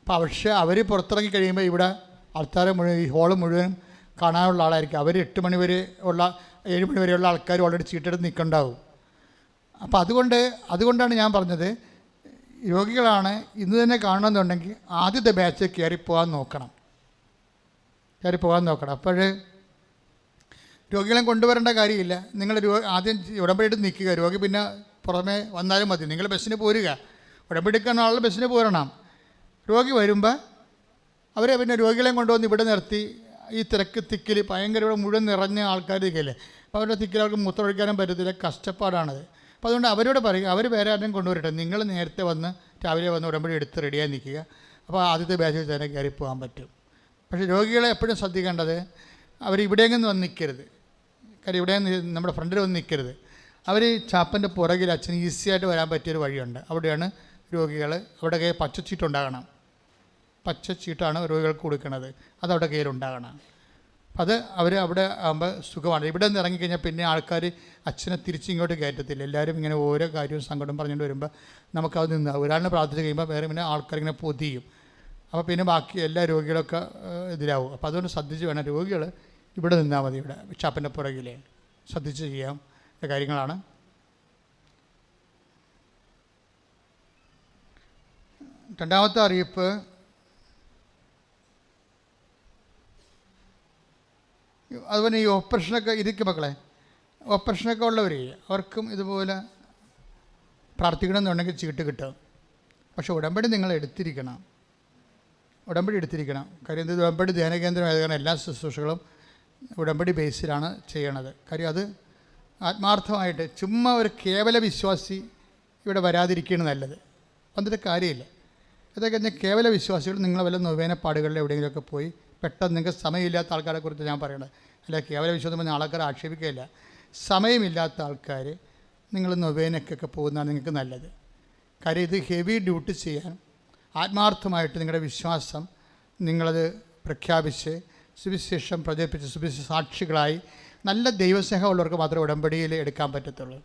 അപ്പോൾ പക്ഷേ അവർ പുറത്തിറങ്ങി കഴിയുമ്പോൾ ഇവിടെ ആൾക്കാരെ മുഴുവൻ ഈ ഹോള് മുഴുവൻ കാണാനുള്ള ആളായിരിക്കും. അവർ 8 മണി വരെ 7 മണി വരെയുള്ള ആൾക്കാർ ഓൾറെഡി ചീട്ടെടുത്ത് നിൽക്കുന്നുണ്ടാവും. അപ്പോൾ അതുകൊണ്ടാണ് ഞാൻ പറഞ്ഞത്, രോഗികളാണ് ഇന്ന് തന്നെ കാണണമെന്നുണ്ടെങ്കിൽ ആദ്യത്തെ ബാച്ച് കയറിപ്പോകാൻ നോക്കണം. അപ്പോൾ രോഗികളെ കൊണ്ടുവരേണ്ട കാര്യമില്ല. നിങ്ങൾ ആദ്യം ഉടമ്പടി എടുത്ത് നിൽക്കുക. രോഗി പിന്നെ പുറമേ വന്നാലും മതി. നിങ്ങൾ ബസ്സിന് പോരുക. ഉടമ്പടി എടുക്കുന്ന ആളുടെ ബസ്സിന് പോരണം. രോഗി വരുമ്പോൾ അവരെ പിന്നെ രോഗികളെയും കൊണ്ടുവന്ന് ഇവിടെ നിർത്തി ഈ തിക്കിൽ ഭയങ്കര ഇവിടെ മുഴുവൻ നിറഞ്ഞ ആൾക്കാർ ഇരിക്കല്ലേ. അപ്പോൾ അവരുടെ തിക്കിൽ അവർക്ക് മൂത്രമൊഴിക്കാനും പറ്റത്തില്ല, കഷ്ടപ്പാടാണത്. അപ്പോൾ അതുകൊണ്ട് അവരോട് പറയുക, അവർ വേറെ ആരെയും കൊണ്ടുവരട്ടെ, നിങ്ങൾ നേരത്തെ വന്ന് രാവിലെ വന്ന് ഉടമ്പടി എടുത്ത് റെഡിയായി നിൽക്കുക. അപ്പോൾ ആദ്യത്തെ ബാച്ചിൽ തന്നെ കയറി പോകാൻ പറ്റും. പക്ഷേ രോഗികളെ എപ്പോഴും ശ്രദ്ധിക്കേണ്ടത് അവർ ഇവിടെയെങ്കിലും വന്ന് നിൽക്കരുത്. കാര്യം ഇവിടെ നമ്മുടെ ഫ്രണ്ടിൽ വന്ന് നിൽക്കരുത്. അവർ ചാപ്പൻ്റെ പുറകിൽ അച്ഛന് ഈസിയായിട്ട് വരാൻ പറ്റിയൊരു വഴിയുണ്ട്. അവിടെയാണ് രോഗികൾ. അവിടെ കയ്യിൽ പച്ചച്ചീട്ടുണ്ടാകണം. പച്ചച്ചീട്ടാണ് രോഗികൾക്ക് കൊടുക്കുന്നത്. അതവിടെ കയ്യിലുണ്ടാകണം. അത് അവർ അവിടെ ആകുമ്പോൾ സുഖമാണ്. ഇവിടെ നിന്ന് ഇറങ്ങിക്കഴിഞ്ഞാൽ പിന്നെ ആൾക്കാർ അച്ഛനെ തിരിച്ചിങ്ങോട്ട് കയറ്റത്തില്ല. എല്ലാവരും ഇങ്ങനെ ഓരോ കാര്യവും സങ്കടം പറഞ്ഞുകൊണ്ട് വരുമ്പോൾ നമുക്കത് നിന്ന് ഒരാളിനെ പ്രാർത്ഥിച്ച് കഴിയുമ്പോൾ വേറെ പിന്നെ ആൾക്കാരിങ്ങനെ പൊതിയും. അപ്പോൾ പിന്നെ ബാക്കി എല്ലാ രോഗികളൊക്കെ എതിരാവും. അപ്പോൾ അതുകൊണ്ട് ശ്രദ്ധിച്ച് വേണം. രോഗികൾ ഇവിടെ നിന്നാൽ മതി. ഇവിടെ ചാപ്പൻ്റെ പുറകിലെ ശ്രദ്ധിച്ച് ചെയ്യാം കാര്യങ്ങളാണ്. രണ്ടാമത്തെ അറിയിപ്പ്, അതുപോലെ ഈ ഓപ്പറേഷനൊക്കെ ഇരിക്കും മക്കളെ, ഓപ്പറേഷനൊക്കെ ഉള്ളവർ അവർക്കും ഇതുപോലെ പ്രാർത്ഥിക്കണമെന്നുണ്ടെങ്കിൽ ചീട്ട് കിട്ടും. പക്ഷേ ഉടമ്പടി നിങ്ങൾ എടുത്തിരിക്കണം. കാര്യം ഇത് ഉടമ്പടി ധ്യാനകേന്ദ്രമായത് കാരണം എല്ലാ ശുശ്രൂഷകളും ഉടമ്പടി ബേസിലാണ് ചെയ്യണത്. കാര്യം അത് ആത്മാർത്ഥമായിട്ട് ചുമ്മാ ഒരു കേവല വിശ്വാസി ഇവിടെ വരാതിരിക്കുകയാണ് നല്ലത്. വന്നിട്ട് കാര്യമില്ല. ഇതൊക്കെ ഞാൻ കേവല വിശ്വാസികൾ നിങ്ങൾ വല്ല നൊവേന പാടുകളിൽ എവിടെയെങ്കിലുമൊക്കെ പോയി പെട്ടെന്ന് നിങ്ങൾക്ക് സമയമില്ലാത്ത ആൾക്കാരെ കുറിച്ച് ഞാൻ പറയണത്. അല്ല, കേവല വിശ്വാസം പറഞ്ഞാൽ ആൾക്കാരെ ആക്ഷേപിക്കുകയില്ല. സമയമില്ലാത്ത ആൾക്കാർ നിങ്ങൾ നൊവേനക്കൊക്കെ പോകുന്നതാണ് നിങ്ങൾക്ക് നല്ലത്. കാര്യം ഇത് ഹെവി ഡ്യൂട്ടി ചെയ്യാൻ ആത്മാർത്ഥമായിട്ട് നിങ്ങളുടെ വിശ്വാസം നിങ്ങളത് പ്രഖ്യാപിച്ച് സുവിശേഷം പ്രചരിപ്പിച്ച് സുവിശേഷ സാക്ഷികളായി നല്ല ദൈവസ്നേഹമുള്ളവർക്ക് മാത്രമേ ഉടമ്പടിയിൽ എടുക്കാൻ പറ്റത്തുള്ളൂ.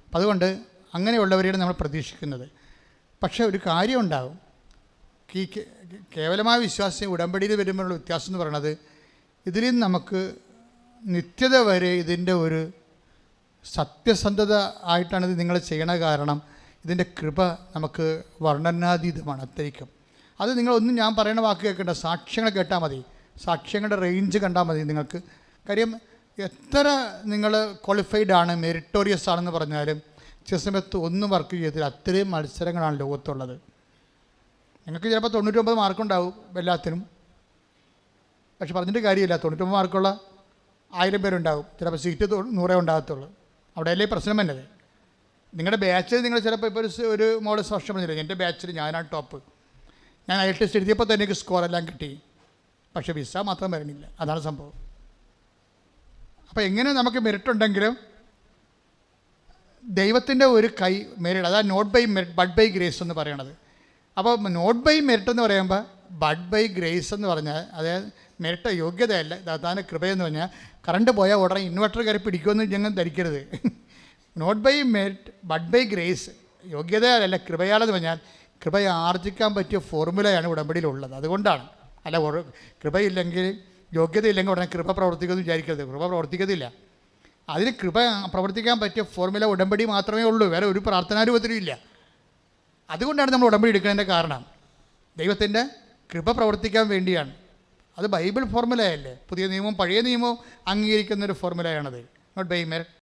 അപ്പം അതുകൊണ്ട് അങ്ങനെയുള്ളവരെയാണ് നമ്മൾ പ്രതീക്ഷിക്കുന്നത്. പക്ഷേ ഒരു കാര്യം ഉണ്ടാകും, ഈ കേവലമായ വിശ്വാസം ഉടമ്പടിയിൽ വരുമ്പോഴുള്ള വ്യത്യാസം എന്ന് പറയുന്നത്, ഇതിൽ നമുക്ക് നിത്യത വരെ ഇതിൻ്റെ ഒരു സത്യസന്ധത ആയിട്ടാണ് ഇത് നിങ്ങൾ ചെയ്യണ. കാരണം ഇതിൻ്റെ കൃപ നമുക്ക് വർണ്ണനാതീതമാണ് അത്രയ്ക്കും. അത് നിങ്ങളൊന്നും ഞാൻ പറയുന്ന വാക്ക് കേൾക്കേണ്ട, സാക്ഷ്യങ്ങൾ കേട്ടാൽ മതി, സാക്ഷ്യങ്ങളുടെ റേഞ്ച് കണ്ടാൽ മതി നിങ്ങൾക്ക്. കാര്യം എത്ര നിങ്ങൾ ക്വാളിഫൈഡ് ആണ്, മെറിറ്റോറിയസ് ആണെന്ന് പറഞ്ഞാലും ചില സമയത്ത് ഒന്നും വർക്ക് ചെയ്തില്ല. അത്രയും മത്സരങ്ങളാണ് ലോകത്തുള്ളത്. നിങ്ങൾക്ക് ചിലപ്പോൾ 99 മാർക്കുണ്ടാവും എല്ലാത്തിനും, പക്ഷെ പറഞ്ഞിട്ട് കാര്യമില്ല. 99 മാർക്കുള്ള 1000 പേരുണ്ടാവും, ചിലപ്പോൾ സീറ്റ് 100 ഉണ്ടാകത്തുള്ളൂ. അവിടെയല്ലേ പ്രശ്നം വന്നത്. നിങ്ങളുടെ ബാച്ചിൽ നിങ്ങൾ ചിലപ്പോൾ ഇപ്പോൾ ഒരു മോള് വർഷം പറഞ്ഞില്ല, എൻ്റെ ബാച്ചിൽ ഞാനാണ് ടോപ്പ്, ഞാൻ IELTS എഴുതിയപ്പോൾ തന്നെ എനിക്ക് സ്കോറെല്ലാം കിട്ടി, പക്ഷേ വിസ മാത്രം വരണില്ല. അതാണ് സംഭവം. അപ്പോൾ എങ്ങനെ നമുക്ക് മെറിറ്റ് ഉണ്ടെങ്കിലും ദൈവത്തിൻ്റെ ഒരു കൈ മെറിറ്റ്, അതാണ് not by merit but by grace എന്ന് പറയണത്. അപ്പോൾ നോട്ട് ബൈ മെറിറ്റ് എന്ന് പറയുമ്പോൾ ബട്ട് ബൈ ഗ്രേസ് എന്ന് പറഞ്ഞാൽ, അതായത് മെറിറ്റ് യോഗ്യതയല്ല, അതാണ് കൃപയെന്ന് പറഞ്ഞാൽ കറണ്ട് പോയാൽ ഉടനെ ഇൻവെർട്ടർ കയറി പിടിക്കുമെന്ന് ഞങ്ങൾ ധരിക്കരുത്. Not by merit but by grace, യോഗ്യതയല്ല കൃപയാലെന്ന് പറഞ്ഞാൽ കൃപയെ ആർജിക്കാൻ പറ്റിയ ഫോർമുലയാണ് ഉടമ്പടിയിലുള്ളത്. അതുകൊണ്ടാണ്. അല്ല, കൃപയില്ലെങ്കിൽ യോഗ്യതയില്ലെങ്കിൽ ഉടനെ കൃപ പ്രവർത്തിക്കുമെന്ന് വിചാരിക്കരുത്. കൃപ പ്രവർത്തിക്കത്തില്ല. അതിന് കൃപ പ്രവർത്തിക്കാൻ പറ്റിയ ഫോർമുല ഉടമ്പടി മാത്രമേ ഉള്ളൂ, വേറെ ഒരു പ്രാർത്ഥനാരൂപത്തിലും ഇല്ല. അതുകൊണ്ടാണ് നമ്മൾ ഉടമ്പടി എടുക്കുന്നതിൻ്റെ കാരണം. ദൈവത്തിൻ്റെ കൃപ പ്രവർത്തിക്കാൻ വേണ്ടിയാണ്. അത് ബൈബിൾ ഫോർമുലയല്ലേ. പുതിയ നിയമവും പഴയ നിയമവും അംഗീകരിക്കുന്നൊരു ഫോർമുലയാണത്. Not by merit